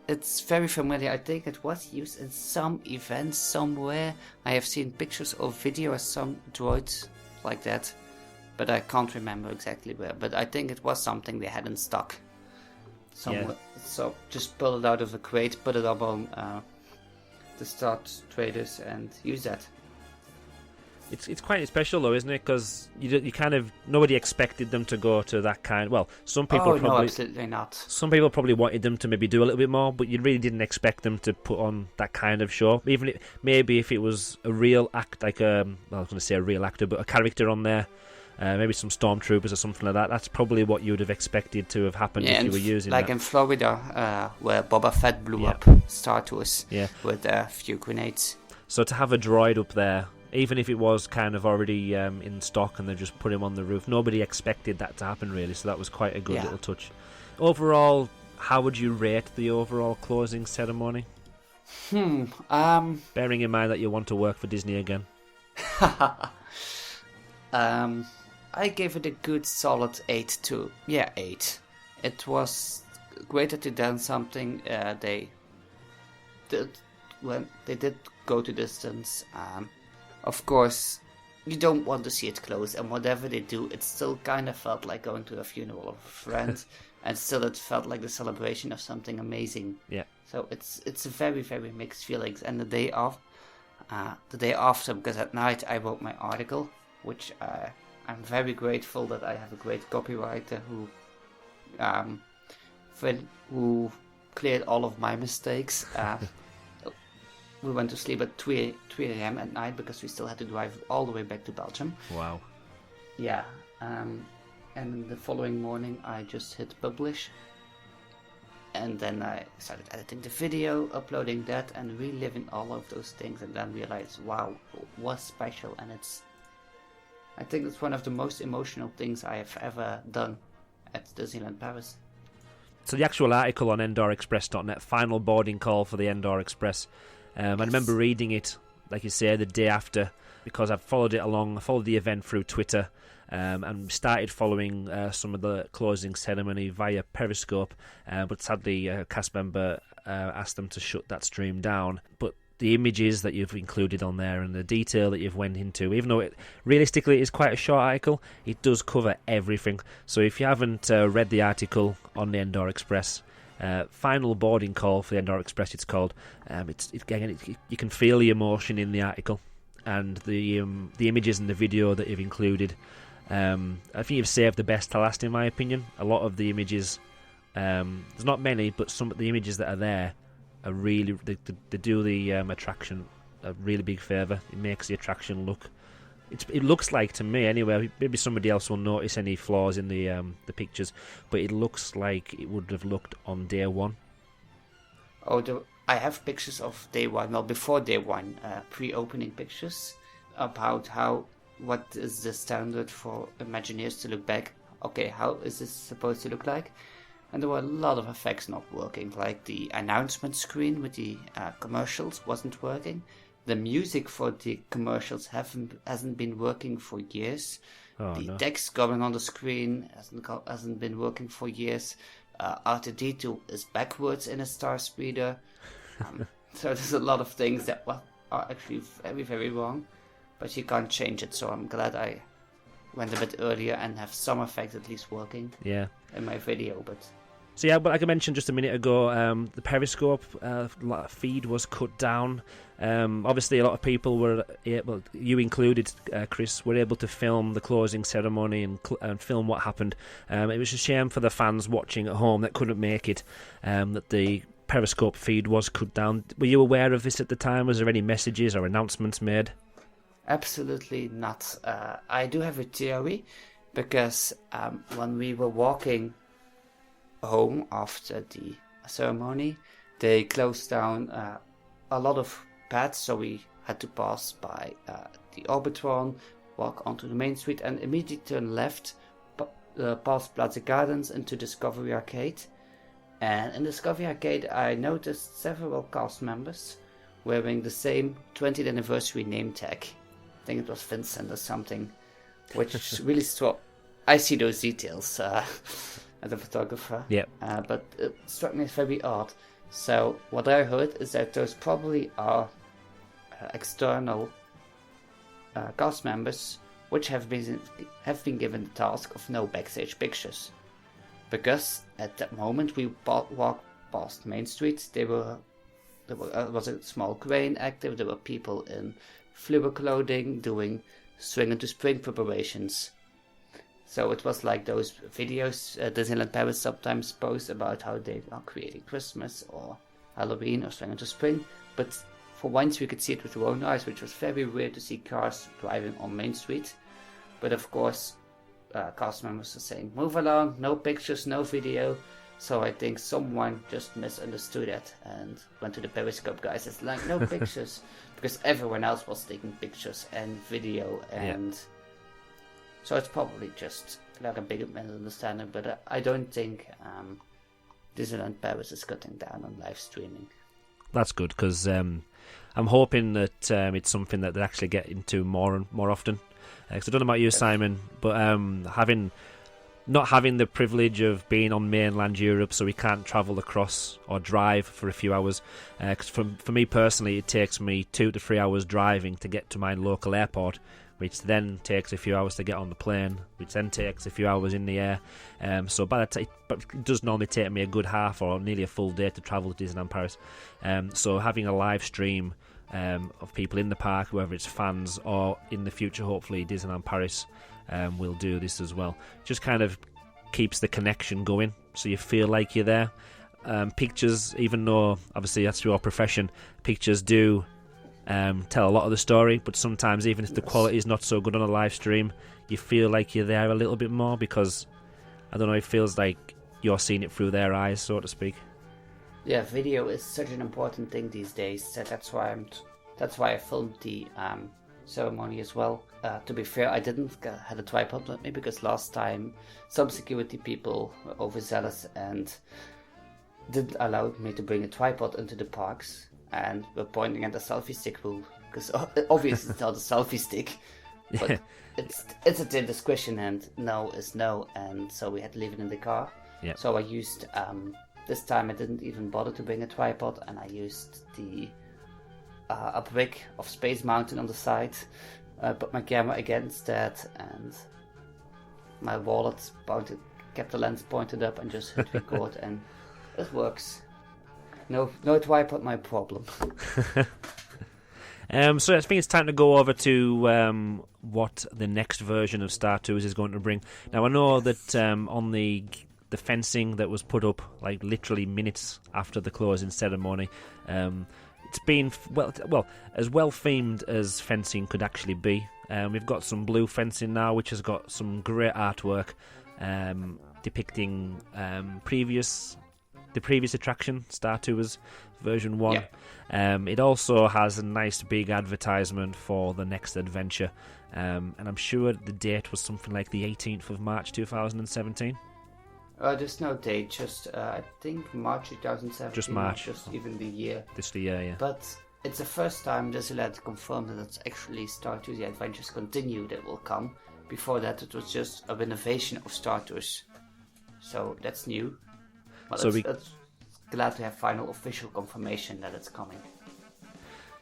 it's very familiar. I think it was used in some event somewhere. I have seen pictures or video of some droids like that, but I can't remember exactly where. But I think it was something they had in stock somewhere. Yeah. So just pull it out of the crate, put it up on the Start Traders, and use that. It's quite special though, isn't it? Because you kind of nobody expected them to go to that kind. Well, some people no, absolutely not. Some people probably wanted them to maybe do a little bit more, but you really didn't expect them to put on that kind of show. Even maybe if it was a real act, like I was going to say a real actor, but a character on there, maybe some stormtroopers or something like that. That's probably what you would have expected to have happened if you were using like that. in Florida, where Boba Fett blew up Star Tours with a few grenades. So to have a droid up there, even if it was kind of already in stock and they just put him on the roof, nobody expected that to happen really, so that was quite a good little touch. Overall, how would you rate the overall closing ceremony? Bearing in mind that you want to work for Disney again. I gave it a good solid 8 too. Yeah, 8. It was great that they done something. They did go to distance. Of course, you don't want to see it close, and whatever they do, it still kind of felt like going to a funeral of a friend, and still it felt like the celebration of something amazing. Yeah. So it's very, very mixed feelings. And the day after, because at night I wrote my article, which I'm very grateful that I have a great copywriter who cleared all of my mistakes. We went to sleep at 3 a.m. at night because we still had to drive all the way back to Belgium. Wow. Yeah. And the following morning I just hit publish. And then I started editing the video, uploading that, and reliving all of those things, and then realized, wow, it was special. And I think it's one of the most emotional things I have ever done at Disneyland Paris. So the actual article on EndorExpress.net, final boarding call for the Endor Express. I remember reading it, like you say, the day after, because I've followed it along. I followed the event through Twitter, and started following some of the closing ceremony via Periscope, but sadly a cast member asked them to shut that stream down. But the images that you've included on there and the detail that you've went into, even though it realistically is quite a short article, it does cover everything. So if you haven't read the article on the Endor Express, final boarding call for the Endor Express, it's called. You can feel the emotion in the article and the images and the video that you've included. I think you've saved the best to last, in my opinion. A lot of the images, there's not many, but some of the images that are there are really, they do the attraction a really big favour. It makes the attraction look, it looks like, to me anyway, maybe somebody else will notice any flaws in the pictures, but it looks like it would have looked on day one. I have pictures of day one, well, before day one, pre-opening pictures about what is the standard for Imagineers to look back. Okay, how is this supposed to look like? And there were a lot of effects not working, like the announcement screen with the commercials wasn't working. The music for the commercials hasn't been working for years. The text going on the screen hasn't been working for years. R2-D2 is backwards in a star speeder. So there's a lot of things that are actually very, very wrong. But you can't change it, so I'm glad I went a bit earlier and have some effects at least working in my video. So yeah, but like I mentioned just a minute ago, the Periscope feed was cut down. Obviously, a lot of people were, you included, Kris, were able to film the closing ceremony and film what happened. It was a shame for the fans watching at home that couldn't make it, that the Periscope feed was cut down. Were you aware of this at the time? Was there any messages or announcements made? Absolutely not. I do have a theory, because when we were walking home after the ceremony, they closed down a lot of paths, so we had to pass by the Orbitron, walk onto the main street, and immediately turn left past Plaza Gardens into Discovery Arcade. And in Discovery Arcade I noticed several cast members wearing the same 20th anniversary name tag. I think it was Vincent or something, which really struck. I see those details as a photographer, but it struck me as very odd. So what I heard is that those probably are external cast members which have been given the task of no backstage pictures, because at that moment we walked past Main Street. There was a small crane active. There were people in fluor clothing doing swing into spring preparations. So it was like those videos Disneyland Paris sometimes post about how they are creating Christmas or Halloween or swing into spring. But for once we could see it with our own eyes, which was very weird to see cars driving on Main Street. But of course, cast members are saying, move along, no pictures, no video. So I think someone just misunderstood it and went to the Periscope guys. It's like, no pictures, because everyone else was taking pictures and video, and so it's probably just like a big misunderstanding. But I don't think Disneyland Paris is cutting down on live streaming. That's good, because I'm hoping that it's something that they actually get into more often. Because I don't know about you, Simon, but not having the privilege of being on mainland Europe, so we can't travel across or drive for a few hours. Because for me personally, it takes me 2 to 3 hours driving to get to my local airport, which then takes a few hours to get on the plane, which then takes a few hours in the air. So but it does normally take me a good half or nearly a full day to travel to Disneyland Paris. So having a live stream of people in the park, whether it's fans or in the future, hopefully Disneyland Paris will do this as well. Just kind of keeps the connection going, so you feel like you're there. Pictures, even though obviously that's your profession, pictures do tell a lot of the story, but sometimes even if the quality is not so good on a live stream, you feel like you're there a little bit more, because I don't know, it feels like you're seeing it through their eyes, so to speak. Yeah, video is such an important thing these days. So that's why I filmed the ceremony as well. To be fair, I didn't had a tripod with me because last time some security people were overzealous and didn't allow me to bring a tripod into the parks, and were pointing at the selfie stick rule, because obviously it's not a selfie stick, but it's at their discretion, and no is no, and so we had to leave it in the car. Yeah. So I used this time I didn't even bother to bring a tripod, and I used a brick of Space Mountain on the side. Put my camera against that, and my wallet kept the lens pointed up, and just hit record, and it works. No tripod, my problem. So I think it's time to go over to what the next version of Star Tours is going to bring. Now I know that on the fencing that was put up like literally minutes after the closing ceremony, it's been as well themed as fencing could actually be. We've got some blue fencing now, which has got some great artwork depicting the previous attraction, Star Tours version 1. Yeah. It also has a nice big advertisement for the next adventure, and I'm sure the date was something like the 18th of March 2017. There's no date, just I think March 2017. Just March. Just even the year. Just the year, yeah. But it's the first time Disneyland confirmed that it's actually Star Tours The Adventures Continue that will come. Before that, it was just a renovation of Star Tours. So that's new. But so that's glad to have final official confirmation that it's coming.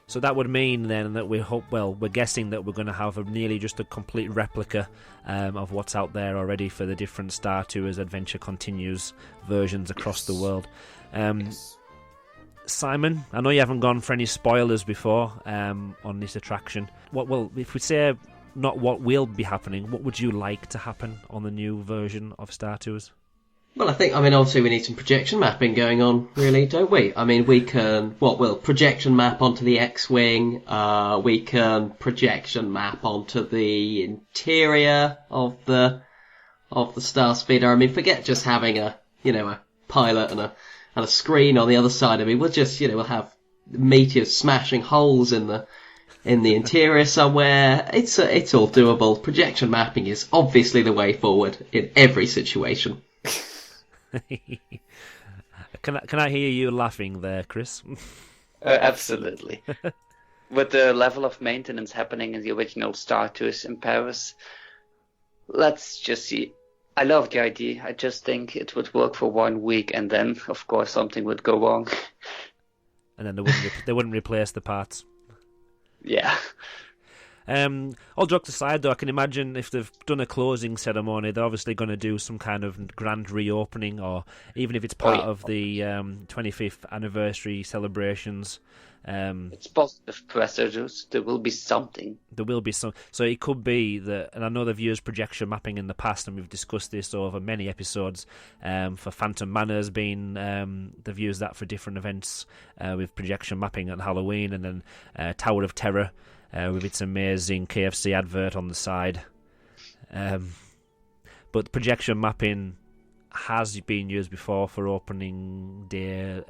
So that would mean then that we're guessing that we're going to have nearly just a complete replica of what's out there already for the different Star Tours Adventure Continues versions across the world. Simon, I know you haven't gone for any spoilers before on this attraction. If we say not what will be happening, what would you like to happen on the new version of Star Tours? Well, obviously we need some projection mapping going on, really, don't we? We can, projection map onto the X-Wing, we can projection map onto the interior of the Star Speeder. Forget just having a pilot and a screen on the other side. We'll just, we'll have meteors smashing holes in the interior somewhere. It's all doable. Projection mapping is obviously the way forward in every situation. Can I hear you laughing there, Kris? Absolutely. With the level of maintenance happening in the original Star Tours in Paris, let's just see. I love the idea. I just think it would work for 1 week, and then, of course, something would go wrong. And then they wouldn't replace the parts. Yeah. All jokes aside, though, I can imagine if they've done a closing ceremony, they're obviously going to do some kind of grand reopening, or even if it's part of the 25th anniversary celebrations. It's positive pressures. There will be something. There will be some. So it could be that, and I know they've used projection mapping in the past, and we've discussed this over many episodes. For Phantom Manners being, they've used that for different events with projection mapping at Halloween, and then Tower of Terror. With its amazing KFC advert on the side. But projection mapping has been used before for opening day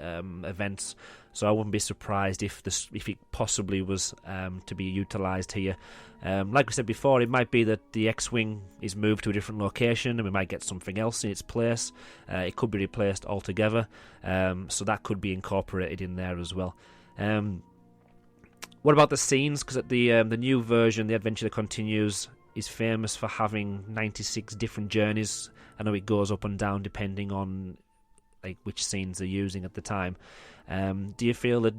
events, so I wouldn't be surprised if it possibly was to be utilised here. Like we said before, it might be that the X-Wing is moved to a different location and we might get something else in its place. It could be replaced altogether, so that could be incorporated in there as well. What about the scenes? Because at the new version, The Adventure That Continues is famous for having 96 different journeys. I know it goes up and down depending on like which scenes they're using at the time. Do you feel that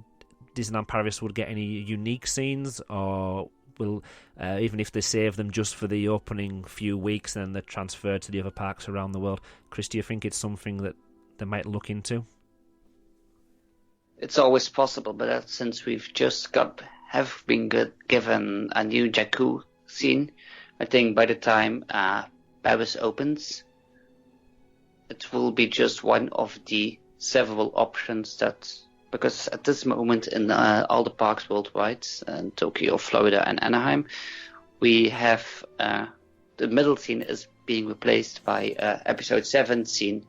Disneyland Paris would get any unique scenes, or will even if they save them just for the opening few weeks, then they're transferred to the other parks around the world? Kris, do you think it's something that they might look into? It's always possible, but since we've just have been given a new Jakku scene, I think by the time Paris opens, it will be just one of the several options because at this moment in all the parks worldwide, Tokyo, Florida, and Anaheim, we have the middle scene is being replaced by episode 7 scene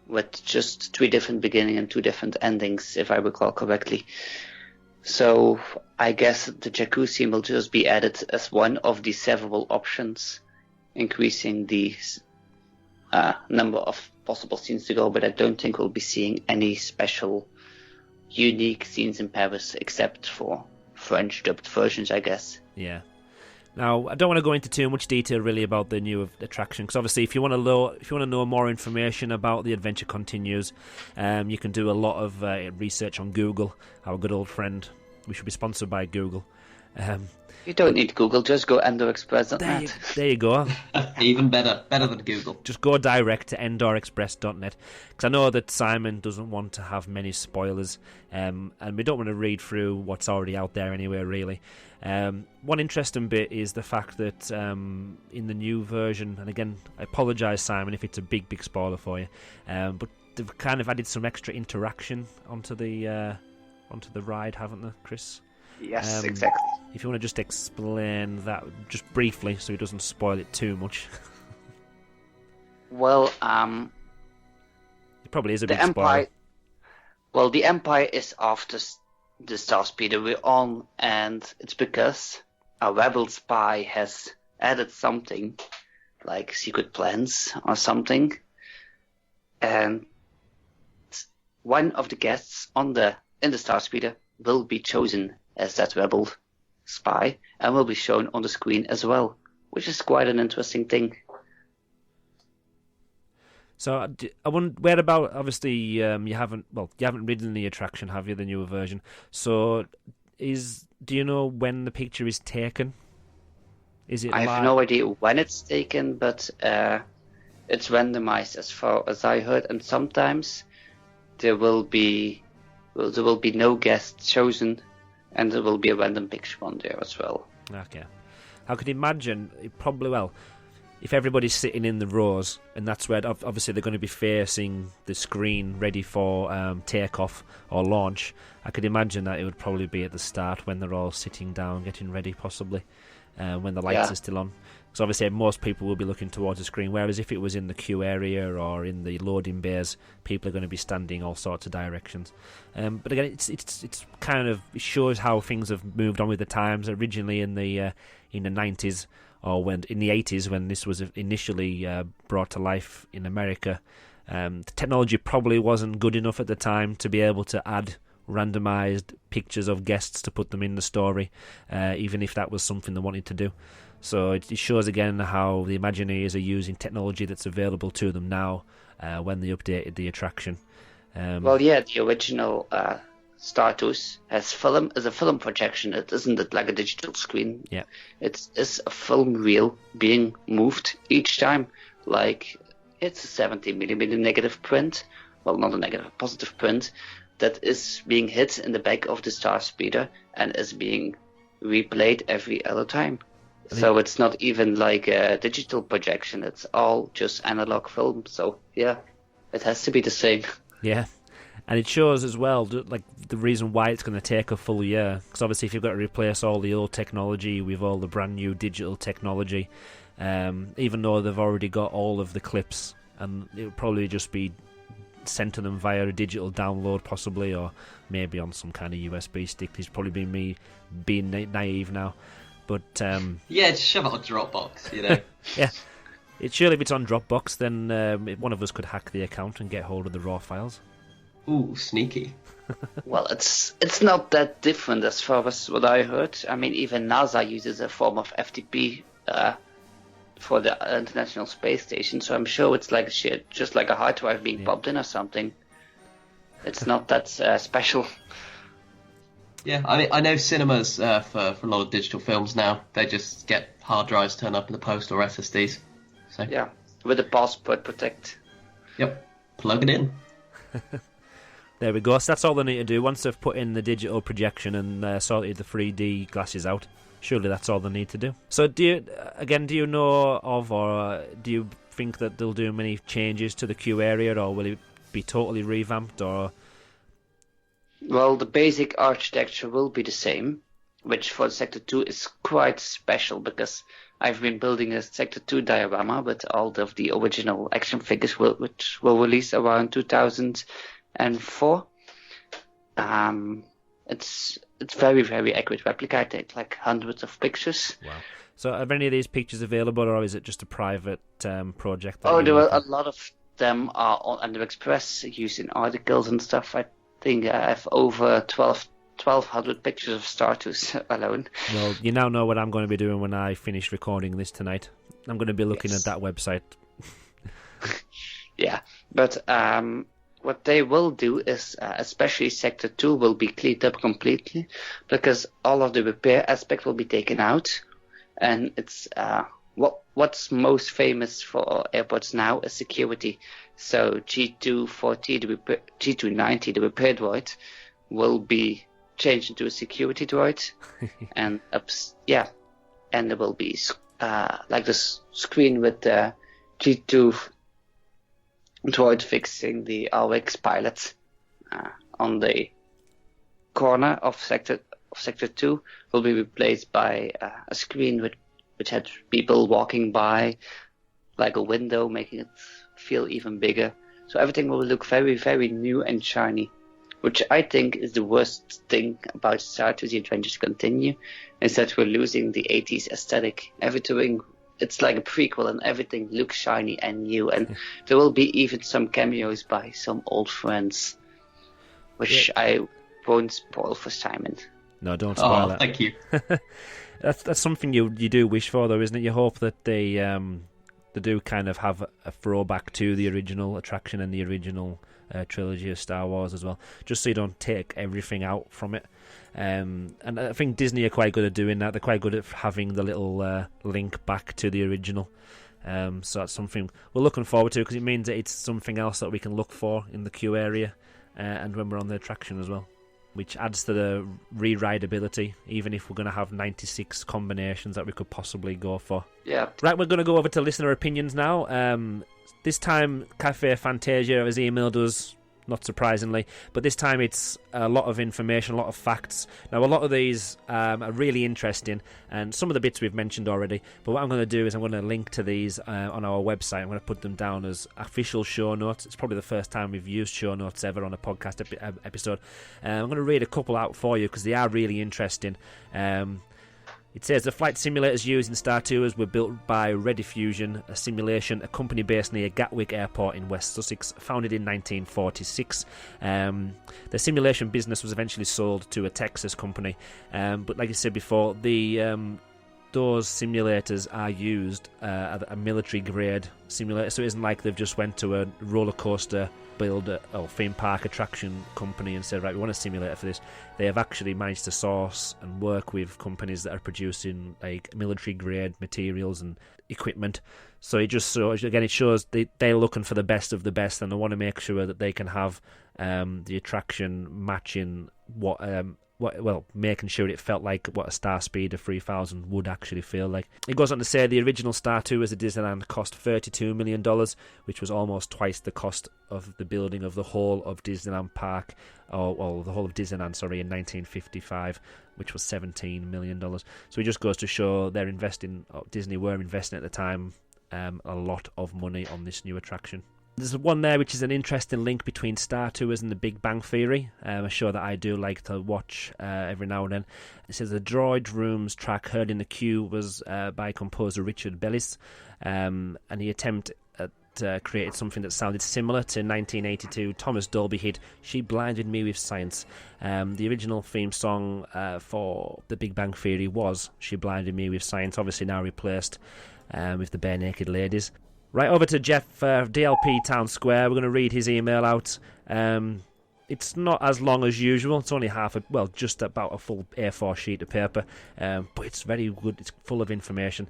with just 3 different beginnings and 2 different endings, if I recall correctly. So I guess the Jakku scene will just be added as one of the several options, increasing the number of possible scenes to go, but I don't think we'll be seeing any special unique scenes in Paris except for French dubbed versions, I guess. Yeah. Now, I don't want to go into too much detail really about the new attraction, because obviously if you want to know more information about The Adventure Continues, you can do a lot of research on Google, our good old friend. We should be sponsored by Google. You don't need Google, just go endorexpress.net. There you go. Even better than Google. Just go direct to endorexpress.net, because I know that Simon doesn't want to have many spoilers, and we don't want to read through what's already out there anyway, really. One interesting bit is the fact that in the new version, and again, I apologise, Simon, if it's a big spoiler for you, but they've kind of added some extra interaction onto the ride, haven't they, Kris? Yes, exactly. If you want to just explain that just briefly so it doesn't spoil it too much. Well, it probably is a big spoiler. Well, the Empire is after the Star Speeder we're on, and it's because a rebel spy has added something, like secret plans or something, and one of the guests in the Star Speeder will be chosen as that rebel spy and will be shown on the screen as well, which is quite an interesting thing. So I wonder where about. Obviously, you haven't ridden the attraction, have you? The newer version. So, do you know when the picture is taken? Is it? I have no idea when it's taken, but it's randomized as far as I heard, and sometimes there will be no guest chosen, and there will be a random picture on there as well. Okay. I could imagine it probably, well, if everybody's sitting in the rows, and that's where obviously they're going to be facing the screen ready for takeoff or launch, I could imagine that it would probably be at the start when they're all sitting down getting ready, possibly, when the lights are still on. So obviously most people will be looking towards the screen, whereas if it was in the queue area or in the loading bays, people are going to be standing all sorts of directions. But again, it's kind of, it shows how things have moved on with the times. Originally in the 90s, or in the 80s, when this was initially brought to life in America, the technology probably wasn't good enough at the time to be able to add randomized pictures of guests to put them in the story, even if that was something they wanted to do. So it shows again how the Imagineers are using technology that's available to them now when they updated the attraction. The original Star Tours has a film projection. It isn't like a digital screen. Yeah, it's a film reel being moved each time. Like it's a 70mm negative print. Well, not a negative, a positive print that is being hit in the back of the Star Speeder and is being replayed every other time. So it's not even like a digital projection. It's all just analog film. So yeah, it has to be the same. Yeah, and it shows as well, like the reason why it's going to take a full year. Because obviously, if you've got to replace all the old technology with all the brand new digital technology, even though they've already got all of the clips and it would probably just be sent to them via a digital download, possibly, or maybe on some kind of USB stick. This probably been me being naive now, but yeah, just shove it on Dropbox, you know. yeah. Surely if it's on Dropbox, then one of us could hack the account and get hold of the raw files. Ooh, sneaky. Well, it's not that different as far as what I heard. I mean, even NASA uses a form of FTP for the International Space Station, so I'm sure it's like shit, just like a hard drive being popped in or something. It's not that special. Yeah, I mean, I know cinemas for a lot of digital films now, they just get hard drives turned up in the post or SSDs. So yeah, with a passport protect. Yep, plug it in. There we go. So that's all they need to do. Once they've put in the digital projection and sorted the 3D glasses out, surely that's all they need to do. So do you know of, or do you think that they'll do many changes to the queue area, or will it be totally revamped? Or well, the basic architecture will be the same, which for Sector 2 is quite special because I've been building a Sector 2 diorama with all of the original action figures which were released around 2004. It's very, very accurate replica. I take like hundreds of pictures. Wow. So are any of these pictures available, or is it just a private project? There were a lot of them are on Ender Express used in articles and stuff. I think I have over 1,200 pictures of Star Tours alone. Well, you now know what I'm going to be doing when I finish recording this tonight. I'm going to be looking at that website. Yeah, but what they will do is, especially Sector 2 will be cleaned up completely, because all of the repair aspect will be taken out, and it's what's most famous for airports now is security. So G240, G290, the repair droid, will be changed into a security droid, and and there will be like this screen with the G2 droid fixing the RX pilot on the corner of Sector 2 will be replaced by a screen which had people walking by, like a window, making it feel even bigger. So everything will look very, very new and shiny, which I think is the worst thing about Star Tours: The Adventures Continue, is that we're losing the 80s aesthetic. Everything, it's like a prequel and everything looks shiny and new, and there will be even some cameos by some old friends, which I won't spoil for Simon. No, don't spoil it. Thank you. That's something you do wish for, though, isn't it? You hope that they do kind of have a throwback to the original attraction and the original trilogy of Star Wars as well, just so you don't take everything out from it. And I think Disney are quite good at doing that. They're quite good at having the little link back to the original. So that's something we're looking forward to, because it means that it's something else that we can look for in the queue area and when we're on the attraction as well, which adds to the re-rideability, even if we're going to have 96 combinations that we could possibly go for. Yeah. Right, we're going to go over to listener opinions now. This time, Cafe Fantasia has emailed us, not surprisingly, but this time it's a lot of information, a lot of facts. Now, a lot of these are really interesting, and some of the bits we've mentioned already, but what I'm going to do is I'm going to link to these on our website. I'm going to put them down as official show notes. It's probably the first time we've used show notes ever on a podcast episode. I'm going to read a couple out for you, because they are really interesting. It says the flight simulators used in Star Tours were built by Rediffusion, a company based near Gatwick Airport in West Sussex, founded in 1946. The simulation business was eventually sold to a Texas company, but like I said before, those simulators are used at a military grade simulator, so it isn't like they've just went to a roller coaster build or theme park attraction company and said, right, we want a simulator for this. They have actually managed to source and work with companies that are producing like military grade materials and equipment. So it shows they're looking for the best of the best, and they want to make sure that they can have the attraction matching making sure it felt like what a Star Speeder 3000 would actually feel like. It goes on to say the original Star Tours at Disneyland cost $32 million, which was almost twice the cost of the building of the whole of Disneyland Park, or the whole of Disneyland, in 1955, which was $17 million. So it just goes to show Disney were investing at the time a lot of money on this new attraction. There's one there which is an interesting link between Star Tours and The Big Bang Theory, a show that I do like to watch every now and then. It says the Droid Rooms track heard in the queue was by composer Richard Bellis, and he attempted created something that sounded similar to 1982 Thomas Dolby hit She Blinded Me with Science. The original theme song for The Big Bang Theory was She Blinded Me with Science, obviously now replaced with the Bare Naked Ladies. Right, over to Jeff, DLP Town Square. We're going to read his email out. It's not as long as usual. It's only just about a full A4 sheet of paper, but it's very good. It's full of information.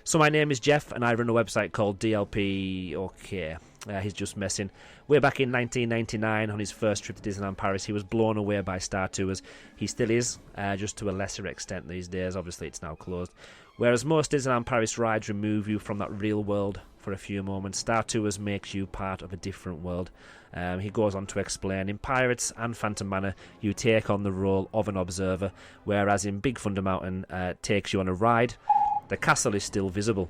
So my name is Jeff, and I run a website called DLP OK. He's just messing. Way back in 1999, on his first trip to Disneyland Paris, he was blown away by Star Tours. He still is, just to a lesser extent these days. Obviously, it's now closed. Whereas most Disneyland Paris rides remove you from that real world for a few moments, Star Tours makes you part of a different world. He goes on to explain, in Pirates and Phantom Manor, you take on the role of an observer, whereas in Big Thunder Mountain, takes you on a ride. The castle is still visible.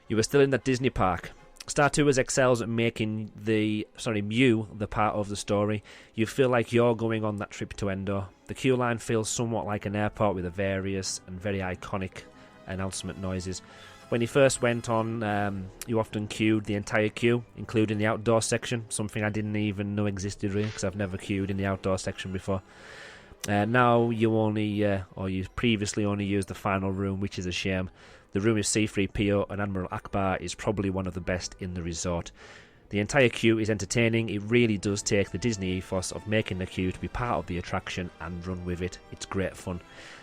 You are still in that Disney park. Star Tours excels at making you the part of the story. You feel like you're going on that trip to Endor. The queue line feels somewhat like an airport with a various and very iconic announcement noises. When you first went on, you often queued the entire queue, including the outdoor section, something I didn't even know existed really, because I've never queued in the outdoor section before. Now you previously only used the final room, which is a shame. The room with C-3PO and Admiral Akbar is probably one of the best in the resort. The entire queue is entertaining. It really does take the Disney ethos of making the queue to be part of the attraction and run with it. It's great fun.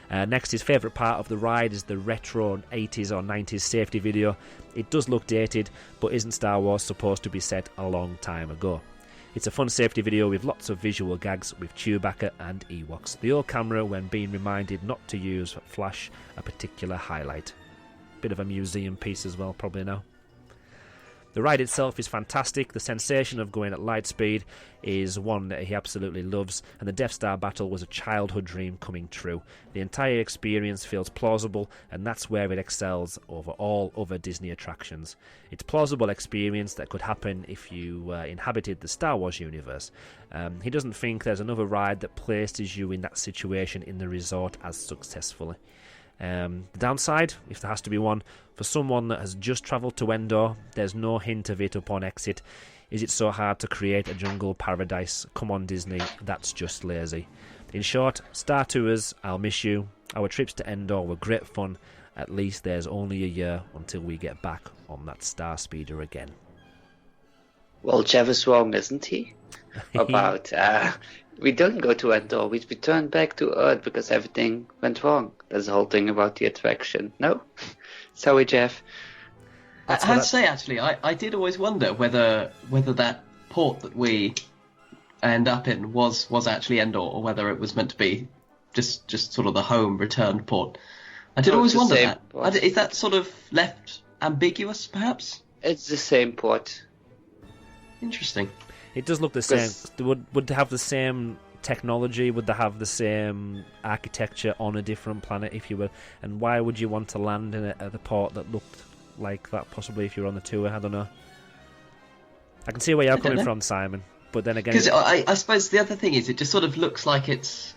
Next, his favourite part of the ride is the retro 80s or 90s safety video. It does look dated, but isn't Star Wars supposed to be set a long time ago? It's a fun safety video with lots of visual gags with Chewbacca and Ewoks. The old camera when being reminded not to use flash a particular highlight. Bit of a museum piece as well, probably now. The ride itself is fantastic. The sensation of going at light speed is one that he absolutely loves, and the Death Star battle was a childhood dream coming true. The entire experience feels plausible, and that's where it excels over all other Disney attractions. It's a plausible experience that could happen if you inhabited the Star Wars universe. He doesn't think there's another ride that places you in that situation in the resort as successfully. The downside, if there has to be one, for someone that has just travelled to Endor, there's no hint of it upon exit. Is it so hard to create a jungle paradise? Come on, Disney, that's just lazy. In short, Star Tours, I'll miss you. Our trips to Endor were great fun. At least there's only a year until we get back on that Star Speeder again. Well, Jeff is wrong, isn't he? About, we don't go to Endor, we return back to Earth because everything went wrong. That's the whole thing about the attraction. No? Sorry, Jeff. I have to say, actually, I did always wonder whether that port that we end up in was actually Endor, or whether it was meant to be just sort of the home returned port. I did always wonder that. Is that sort of left ambiguous, perhaps? It's the same port. Interesting. It does look the same. Would they have the same technology? Would they have the same architecture on a different planet, if you will? And why would you want to land in at the port that looked like that, possibly, if you were on the tour? I don't know. I can see where you're coming from, Simon. But then again... Because I suppose the other thing is, it just sort of looks like it's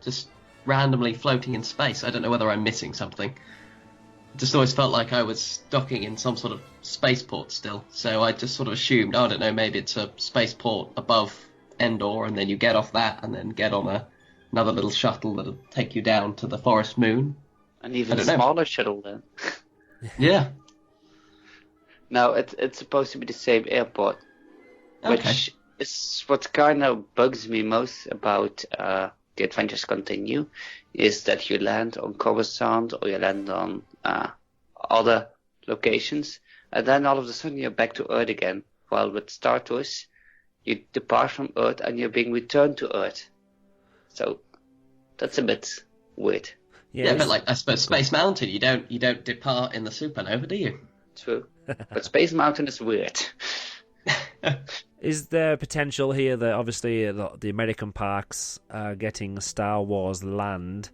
just randomly floating in space. I don't know whether I'm missing something. It just always felt like I was docking in some sort of spaceport still. So I just sort of assumed, I don't know, maybe it's a spaceport above Endor, and then you get off that and then get on another little shuttle that'll take you down to the forest moon. An even smaller shuttle then. Yeah. No, it's supposed to be the same airport. Which is what kind of bugs me most about The Adventures Continue, is that you land on Coruscant or you land on other locations, and then all of a sudden you're back to Earth again. While with Star Tours, you depart from Earth and you're being returned to Earth. So that's a bit weird. Yeah, but like I suppose Space Mountain, you don't depart in the supernova, do you? True, but Space Mountain is weird. Is there potential here that obviously the American parks are getting Star Wars Land,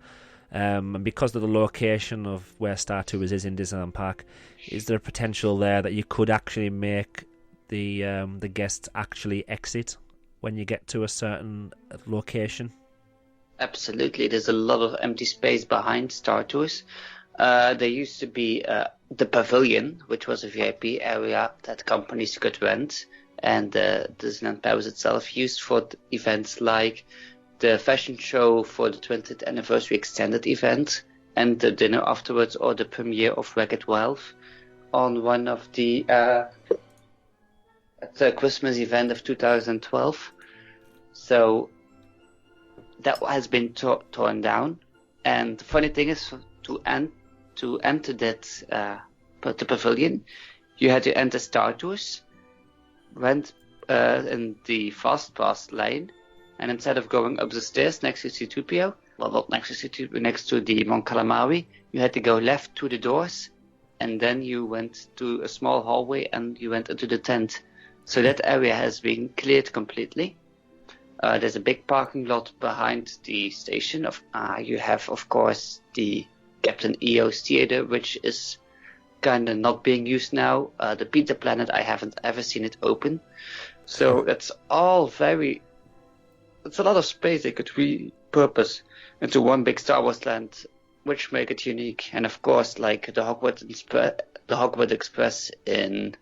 and because of the location of where Star Tours is in Disneyland Park, is there a potential there that you could actually make the guests actually exit when you get to a certain location? Absolutely. There's a lot of empty space behind Star Tours. There used to be the pavilion, which was a VIP area that companies could rent, and Disneyland Paris itself used for events like the fashion show for the 20th anniversary extended event, and the dinner afterwards, or the premiere of Wreck-It Ralph on one of the at the Christmas event of 2012. So that has been torn down. And the funny thing is, to enter that the pavilion, you had to enter Star Tours, went in the fast pass lane, and instead of going up the stairs next to C-3PO, well, not next to C-3PO, next to the Mon Calamari, you had to go left to the doors, and then you went to a small hallway and you went into the tent. So that area has been cleared completely. There's a big parking lot behind the station. You have, of course, the Captain EO's theater, which is kind of not being used now. The Pizza Planet, I haven't ever seen it open. So that's all it's a lot of space they could repurpose into one big Star Wars land, which make it unique. And of course, like the Hogwarts Express in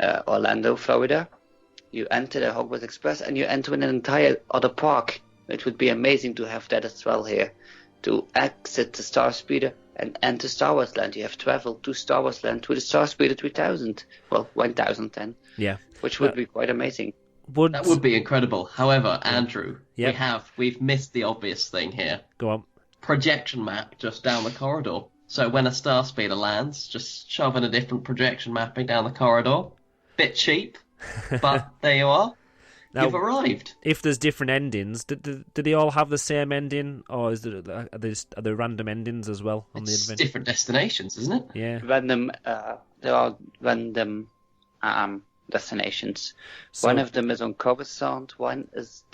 Orlando, Florida, you enter the Hogwarts Express and you enter an entire other park. It would be amazing to have that as well here. To exit the Star Speeder and enter Star Wars Land, you have traveled to Star Wars Land with the Star Speeder 3000. Well, 1010. Yeah. Which would be quite amazing. That would be incredible. However, Andrew, we've missed the obvious thing here. Go on. Projection map just down the corridor. So when a Star Speeder lands, just shove in a different projection mapping down the corridor. Bit cheap, but there you are. Now, you've arrived. If there's different endings, do they all have the same ending, or are there random endings as well on the adventure? Different destinations, isn't it? Yeah. Random. There are random destinations. So, one of them is on Coruscant. One is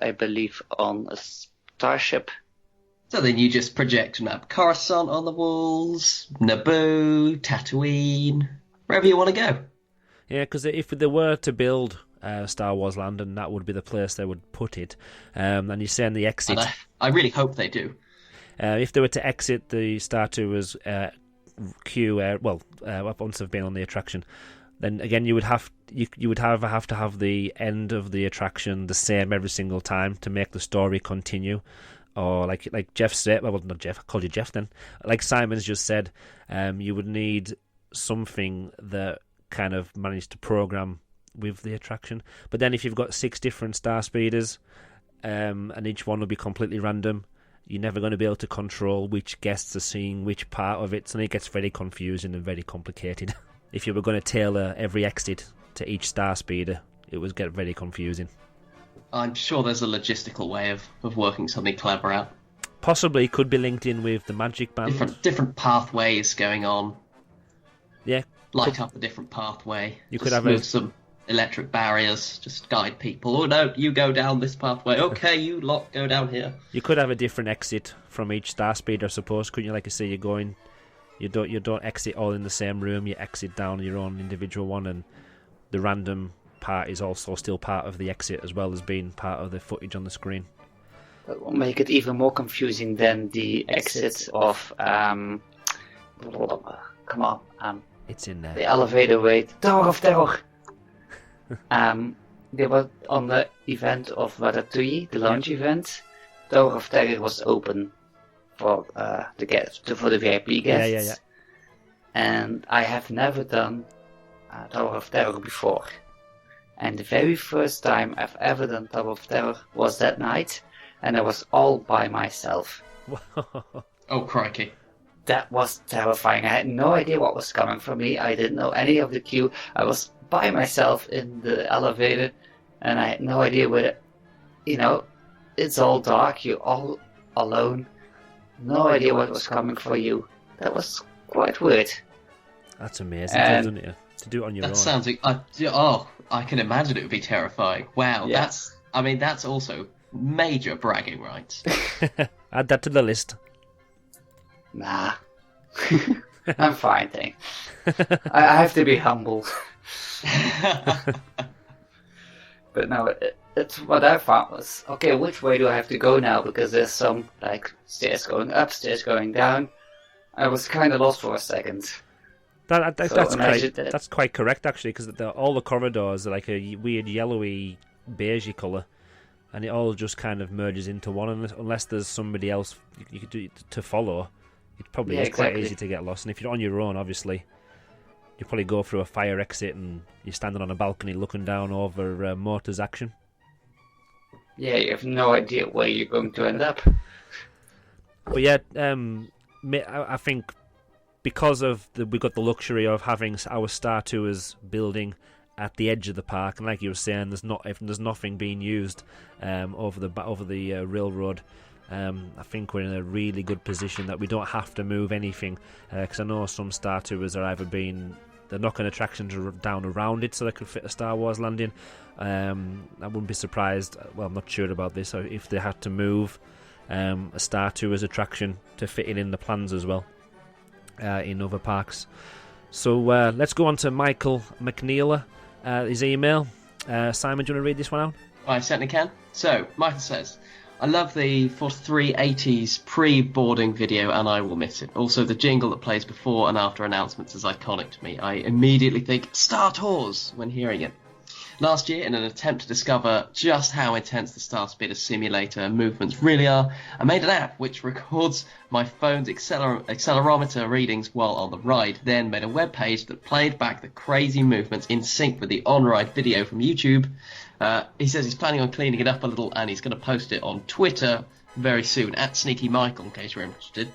I believe, on a starship. So then you just project map Coruscant on the walls, Naboo, Tatooine, wherever you want to go. Yeah, because if they were to build Star Wars Land, and that would be the place they would put it, and you're saying the exit... And I really hope they do. If they were to exit the Star Tours queue, once they've been on the attraction, then again you would have to have the end of the attraction the same every single time to make the story continue. Or like Jeff said, well, not Jeff, I called you Jeff then. Like Simon's just said, you would need something that kind of managed to program with the attraction. But then if you've got 6 different Star Speeders, and each one will be completely random, you're never going to be able to control which guests are seeing which part of it, so it gets very confusing and very complicated. If you were going to tailor every exit to each Star Speeder, it would get very confusing. I'm sure there's a logistical way of working something clever out. Possibly could be linked in with the Magic Band. Different pathways going on. Yeah. Light up a different pathway. You just could have move some electric barriers, just guide people. Oh no, you go down this pathway. Okay, you lot go down here. You could have a different exit from each Star Speeder, I suppose, couldn't you? Like I say, you don't exit all in the same room. You exit down your own individual one, and the random part is also still part of the exit as well as being part of the footage on the screen. That will make it even more confusing than the exit of it's in there. The elevator way, Tower of Terror. They were on the event of Ratatouille, the launch event. Tower of Terror was open for the VIP guests. Yeah. And I have never done Tower of Terror before. And the very first time I've ever done Tower of Terror was that night, and I was all by myself. Oh, crikey. That was terrifying. I had no idea what was coming for me. I didn't know any of the queue. I was by myself in the elevator, and I had no idea where, it's all dark, you're all alone. No idea what was coming for you. That was quite weird. That's amazing, isn't it? To do it on your own. That sounds like... I can imagine it would be terrifying. Wow, yeah. That's also major bragging rights. Add that to the list. Nah. I'm fine, thanks. I have to be humble. But no, it's what I found was, okay, which way do I have to go now? Because there's some, like, stairs going up, stairs going down. I was kind of lost for a second. That's quite correct, actually, because all the corridors are like a weird yellowy, beigey colour, and it all just kind of merges into one, unless there's somebody else you could do to follow. It probably is quite easy to get lost, and if you're on your own, obviously, you probably go through a fire exit and you're standing on a balcony looking down over Mortar's action. Yeah, you have no idea where you're going to end up. But yeah, I think because of we've got the luxury of having our Star Tours building at the edge of the park, and like you were saying, there's nothing being used over the railroad. I think we're in a really good position that we don't have to move anything, because I know some Star Tours are they're knocking attractions down around it so they could fit a Star Wars landing. I wouldn't be surprised, well, I'm not sure about this, if they had to move a Star Tours attraction to fit it in the plans as well in other parks. So let's go on to Michael McNeil, his email. Simon, do you want to read this one out? I certainly can. So, Michael says, I love the 4380s pre-boarding video and I will miss it. Also, the jingle that plays before and after announcements is iconic to me. I immediately think Star Tours when hearing it. Last year, in an attempt to discover just how intense the Star Speeder simulator movements really are, I made an app which records my phone's accelerometer readings while on the ride, then made a web page that played back the crazy movements in sync with the on-ride video from YouTube. He says he's planning on cleaning it up a little and he's going to post it on Twitter very soon, at Sneaky Michael, in case you're interested.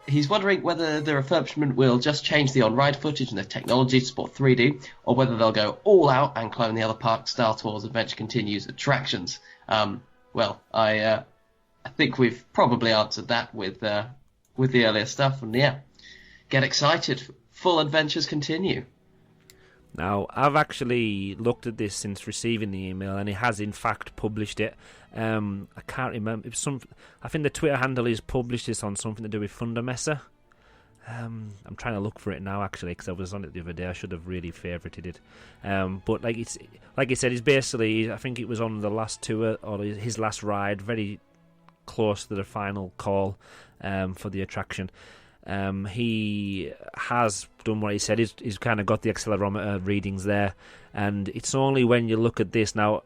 He's wondering whether the refurbishment will just change the on-ride footage and the technology to support 3D, or whether they'll go all out and clone the other park Star Tours Adventure Continues attractions. Well, I think we've probably answered that with the earlier stuff, and yeah, get excited. Full adventures continue. Now, I've actually looked at this since receiving the email, and he has in fact published it. I can't remember. I think the Twitter handle is published this on something to do with Fundamessa. I'm trying to look for it now, actually, because I was on it the other day. I should have really favorited it. But like he said, he's basically, I think it was on the last tour or his last ride, very close to the final call for the attraction. He has done what he said. He's kind of got the accelerometer readings there, and it's only when you look at this now.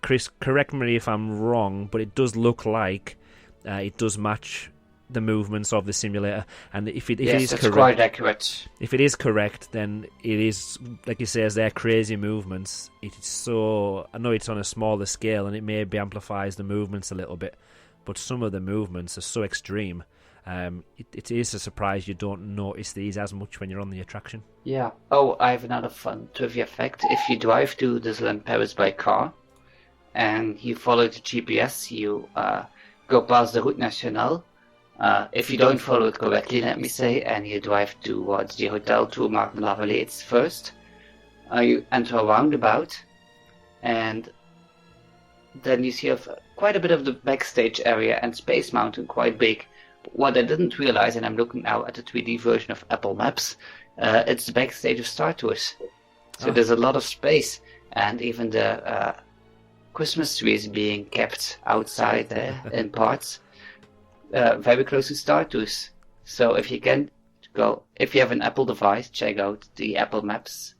Chris, correct me if I'm wrong, but it does look like it does match the movements of the simulator. And if it is correct, quite accurate. If it is correct, then it is, like he says, they're crazy movements. It's so, I know it's on a smaller scale, and it maybe amplifies the movements a little bit, but some of the movements are so extreme. It is a surprise you don't notice these as much when you're on the attraction. Yeah. Oh, I have another fun trivia fact. If you drive to Disneyland Paris by car, and you follow the GPS, you go past the Route Nationale. If you don't follow it correctly, let me say, and you drive towards the hotel to Marc de la Valette first, you enter a roundabout, and then you see quite a bit of the backstage area and Space Mountain quite big. But what I didn't realize, and I'm looking now at the 3D version of Apple Maps, it's the backstage of Star Tours. So there's a lot of space, and even the Christmas trees being kept outside there in parts, very close to Star Tours. So if you have an Apple device, check out the Apple Maps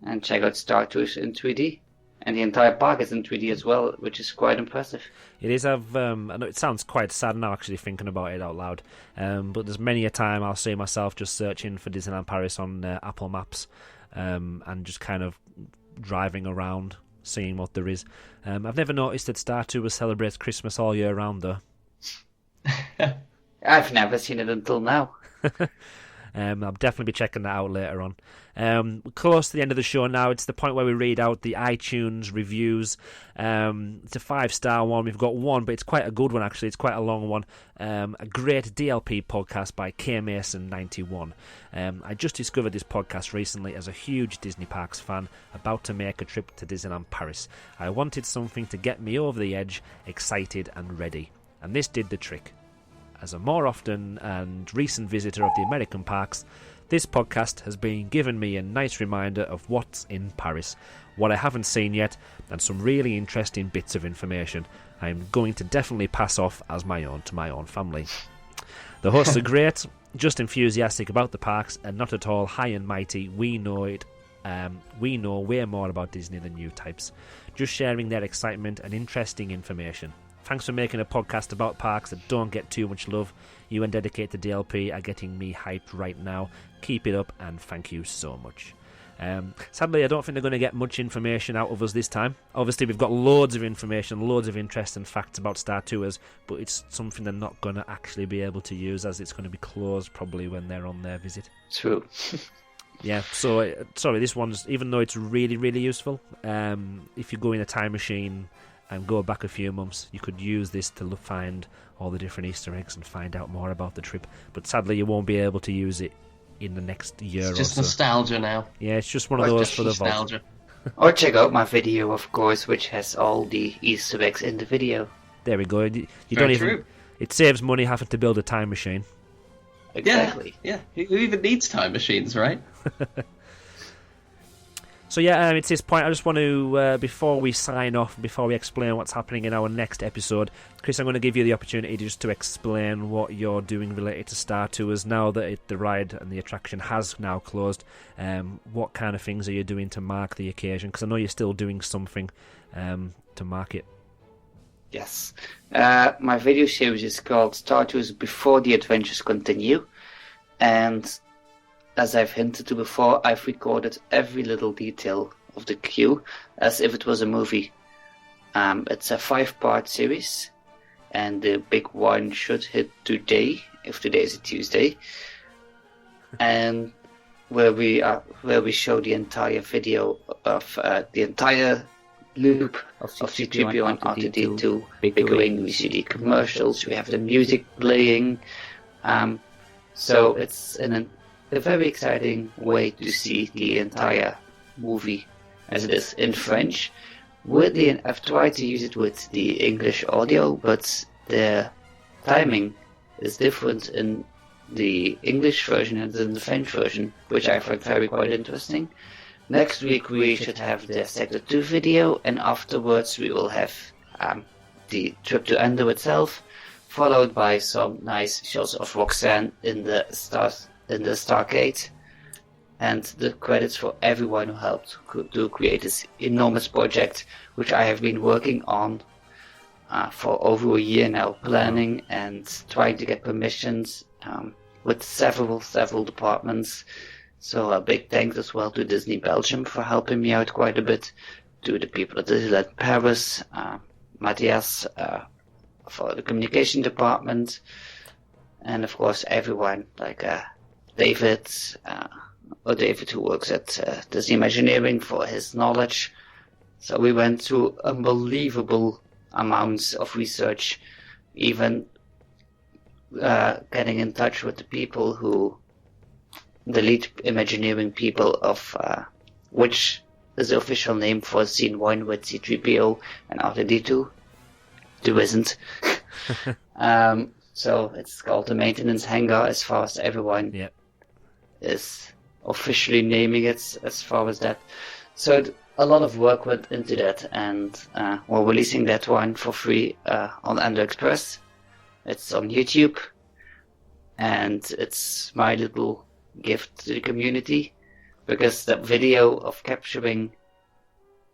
and check out Star Tours in 3D. And the entire park is in 3D as well, which is quite impressive. It is. I know it sounds quite sad now, actually, thinking about it out loud. But there's many a time I'll see myself just searching for Disneyland Paris on Apple Maps and just kind of driving around, seeing what there is. I've never noticed that Star Tours celebrates Christmas all year round, though. I've never seen it until now. I'll definitely be checking that out later on. We're close to the end of the show now. It's the point where we read out the iTunes reviews. It's a 5-star one. We've got one, but it's quite a good one, actually. It's quite a long one. A great DLP podcast by K Mason 91. I just discovered this podcast recently as a huge Disney Parks fan about to make a trip to Disneyland Paris. I wanted something to get me over the edge, excited and ready. And this did the trick. As a more often and recent visitor of the American parks, this podcast has been giving me a nice reminder of what's in Paris, what I haven't seen yet, and some really interesting bits of information I'm going to definitely pass off as my own to my own family. The hosts are great, just enthusiastic about the parks, and not at all high and mighty. We know way more about Disney than you types, just sharing their excitement and interesting information. Thanks for making a podcast about parks that don't get too much love. You and Dedicated DLP are getting me hyped right now. Keep it up, and thank you so much. Sadly, I don't think they're going to get much information out of us this time. Obviously, we've got loads of information, loads of interest and facts about Star Tours, but it's something they're not going to actually be able to use, as it's going to be closed probably when they're on their visit. True. Yeah, so, sorry, this one's, even though it's really, really useful, if you go in a time machine and go back a few months, you could use this to find all the different Easter eggs and find out more about the trip. But sadly, you won't be able to use it in the next year or so. It's just nostalgia now. Yeah, it's just one of those for the vault. Or check out my video, of course, which has all the Easter eggs in the video. There we go. You Very don't even. true. It saves money having to build a time machine. Exactly. Yeah. Who even needs time machines, right? So yeah, it's this point I just want to, before we sign off, before we explain what's happening in our next episode, Kris, I'm going to give you the opportunity just to explain what you're doing related to Star Tours now that the ride and the attraction has now closed. What kind of things are you doing to mark the occasion? Because I know you're still doing something to mark it. Yes. My video series is called Star Tours Before the Adventures Continue, and as I've hinted to before, I've recorded every little detail of the queue as if it was a movie. It's a 5-part series, and the big one should hit today, if today is a Tuesday, and where we show the entire video of the entire loop of C-3PO and R2-D2 bickering. We see the commercials, we have the music playing, so it's in a very exciting way to see the entire movie as it is in French. Weirdly, I've tried to use it with the English audio, but the timing is different in the English version and in the French version, which I find quite interesting. Next week we should have the Sector 2 video, and afterwards we will have the trip to Endor itself, followed by some nice shots of Roxanne in the Stargate, and the credits for everyone who helped to create this enormous project, which I have been working on for over a year now, planning and trying to get permissions with several departments. So a big thanks as well to Disney Belgium for helping me out quite a bit, to the people at Disneyland Paris, Matthias for the communication department, and of course everyone like David who works at Disney Imagineering, for his knowledge. So we went through unbelievable amounts of research, even getting in touch with the lead Imagineering people of which is the official name for Scene 1 with C-3PO and R2-D2. There isn't. So it's called the maintenance hangar as far as everyone is officially naming it as far as that. So a lot of work went into that, and we're releasing that one for free on Endor Express. It's on YouTube, and it's my little gift to the community, because that video of capturing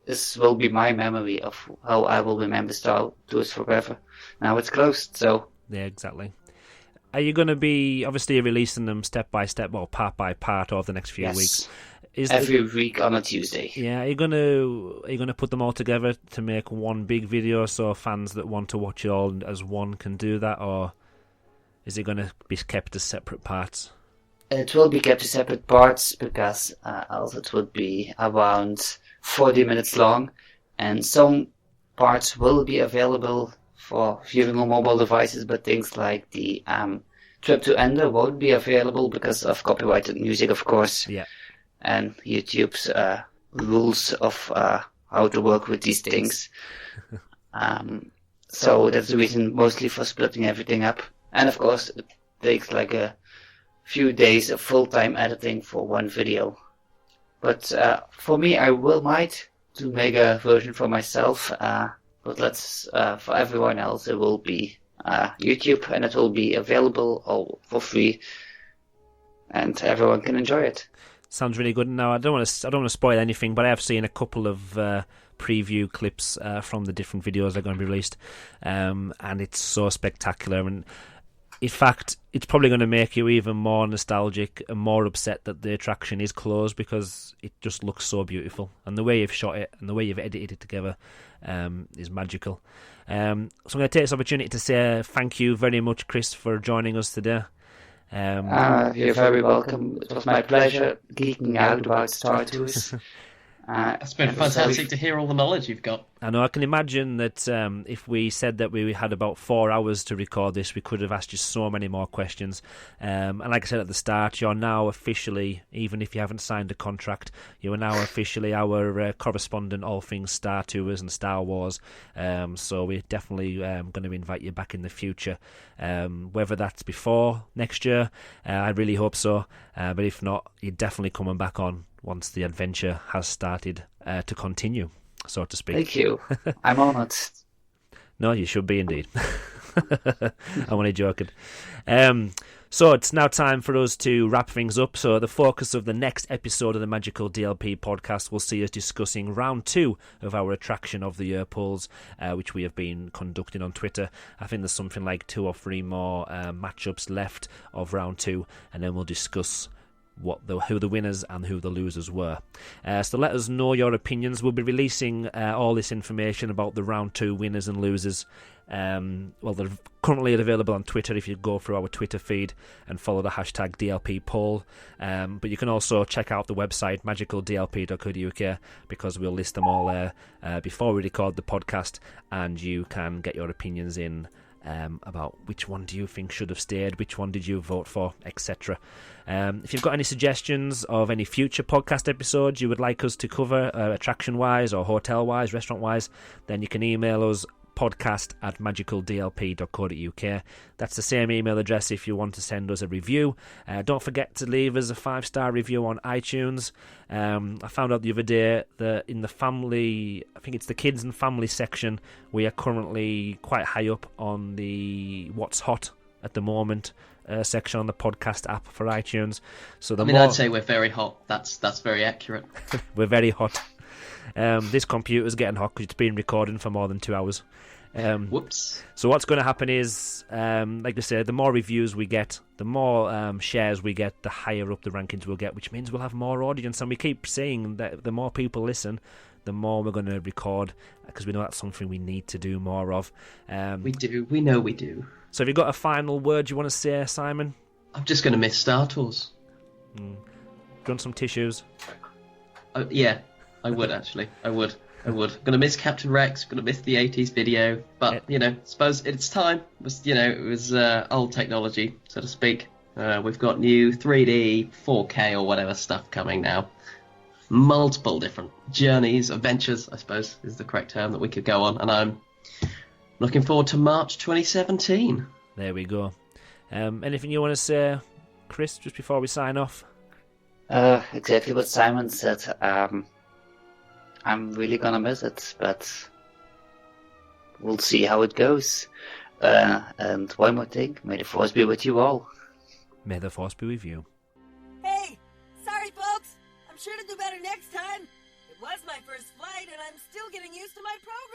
this will be my memory of how I will remember Star Tours forever. Now it's closed, so... Yeah, exactly. Are you going to be obviously releasing them step by step, well, part by part over the next few weeks? Every week on a Tuesday. Yeah, are you going to put them all together to make one big video so fans that want to watch it all as one can do that, or is it going to be kept as separate parts? It will be kept as separate parts, because else it would be around 40 minutes long, and some parts will be available for viewing on mobile devices, but things like the trip to Endor won't be available because of copyrighted music, of course. Yeah. And YouTube's rules of how to work with these things. So that's the reason mostly for splitting everything up. And of course, it takes like a few days of full-time editing for one video. But for me, I might to make a version for myself. But for everyone else, it will be YouTube, and it will be available all for free, and everyone can enjoy it. Sounds really good. Now, I don't want to spoil anything, but I have seen a couple of preview clips from the different videos that are going to be released, and it's so spectacular. And in fact, it's probably going to make you even more nostalgic and more upset that the attraction is closed, because it just looks so beautiful, and the way you've shot it and the way you've edited it together is magical. So I'm going to take this opportunity to say thank you very much, Kris, for joining us today. You're very welcome. It was my pleasure geeking out about Star Tours. It's been fantastic to hear all the knowledge you've got. I know. I can imagine that if we said that we had about 4 hours to record this, we could have asked you so many more questions. And like I said at the start, you're now officially, even if you haven't signed a contract, you are now officially our correspondent, all things Star Tours and Star Wars. So we're definitely going to invite you back in the future. Whether that's before next year, I really hope so. But if not, you're definitely coming back on once the adventure has started to continue, so to speak. Thank you. I'm honoured. No, you should be indeed. I'm only joking. So it's now time for us to wrap things up. So the focus of the next episode of the Magical DLP podcast will see us discussing round 2 of our Attraction of the Year polls, which we have been conducting on Twitter. I think there's something like 2 or 3 more matchups left of round 2, and then we'll discuss who the winners and who the losers were. So let us know your opinions. We'll be releasing all this information about the round 2 winners and losers. They're currently available on Twitter if you go through our Twitter feed and follow the hashtag DLP poll. But you can also check out the website magicaldlp.co.uk, because we'll list them all there before we record the podcast, and you can get your opinions in about which one do you think should have stayed, which one did you vote for, etc. If you've got any suggestions of any future podcast episodes you would like us to cover, attraction-wise or hotel-wise, restaurant-wise, then you can email us podcast@magicaldlp.co.uk. That's the same email address if you want to send us a review. Don't forget to leave us a 5-star review on iTunes. I found out the other day that in the family, I think it's the kids and family section, we are currently quite high up on the what's hot at the moment section on the podcast app for iTunes. So I'd say we're very hot. That's very accurate. We're very hot. This computer's getting hot because it's been recording for more than 2 hours. Whoops. So what's going to happen is, like I said, the more reviews we get, the more shares we get, the higher up the rankings we'll get, which means we'll have more audience. And we keep saying that the more people listen, the more we're going to record, because we know that's something we need to do more of. We do. We know we do. So have you got a final word you want to say, Simon? I'm just going to miss Star Tours. Do you want some tissues? Yeah, I would actually. I would. Gonna miss Captain Rex. Gonna miss the 80s video. But suppose it's time. It was old technology, so to speak. We've got new 3D, 4K or whatever stuff coming now. Multiple different journeys, adventures, I suppose is the correct term that we could go on. And I'm looking forward to March 2017. There we go. Anything you want to say, Kris, just before we sign off? Exactly what Simon said. I'm really gonna miss it, but we'll see how it goes. And one more thing, may the Force be with you all. May the Force be with you. Hey, sorry folks, I'm sure to do better next time. It was my first flight and I'm still getting used to my program.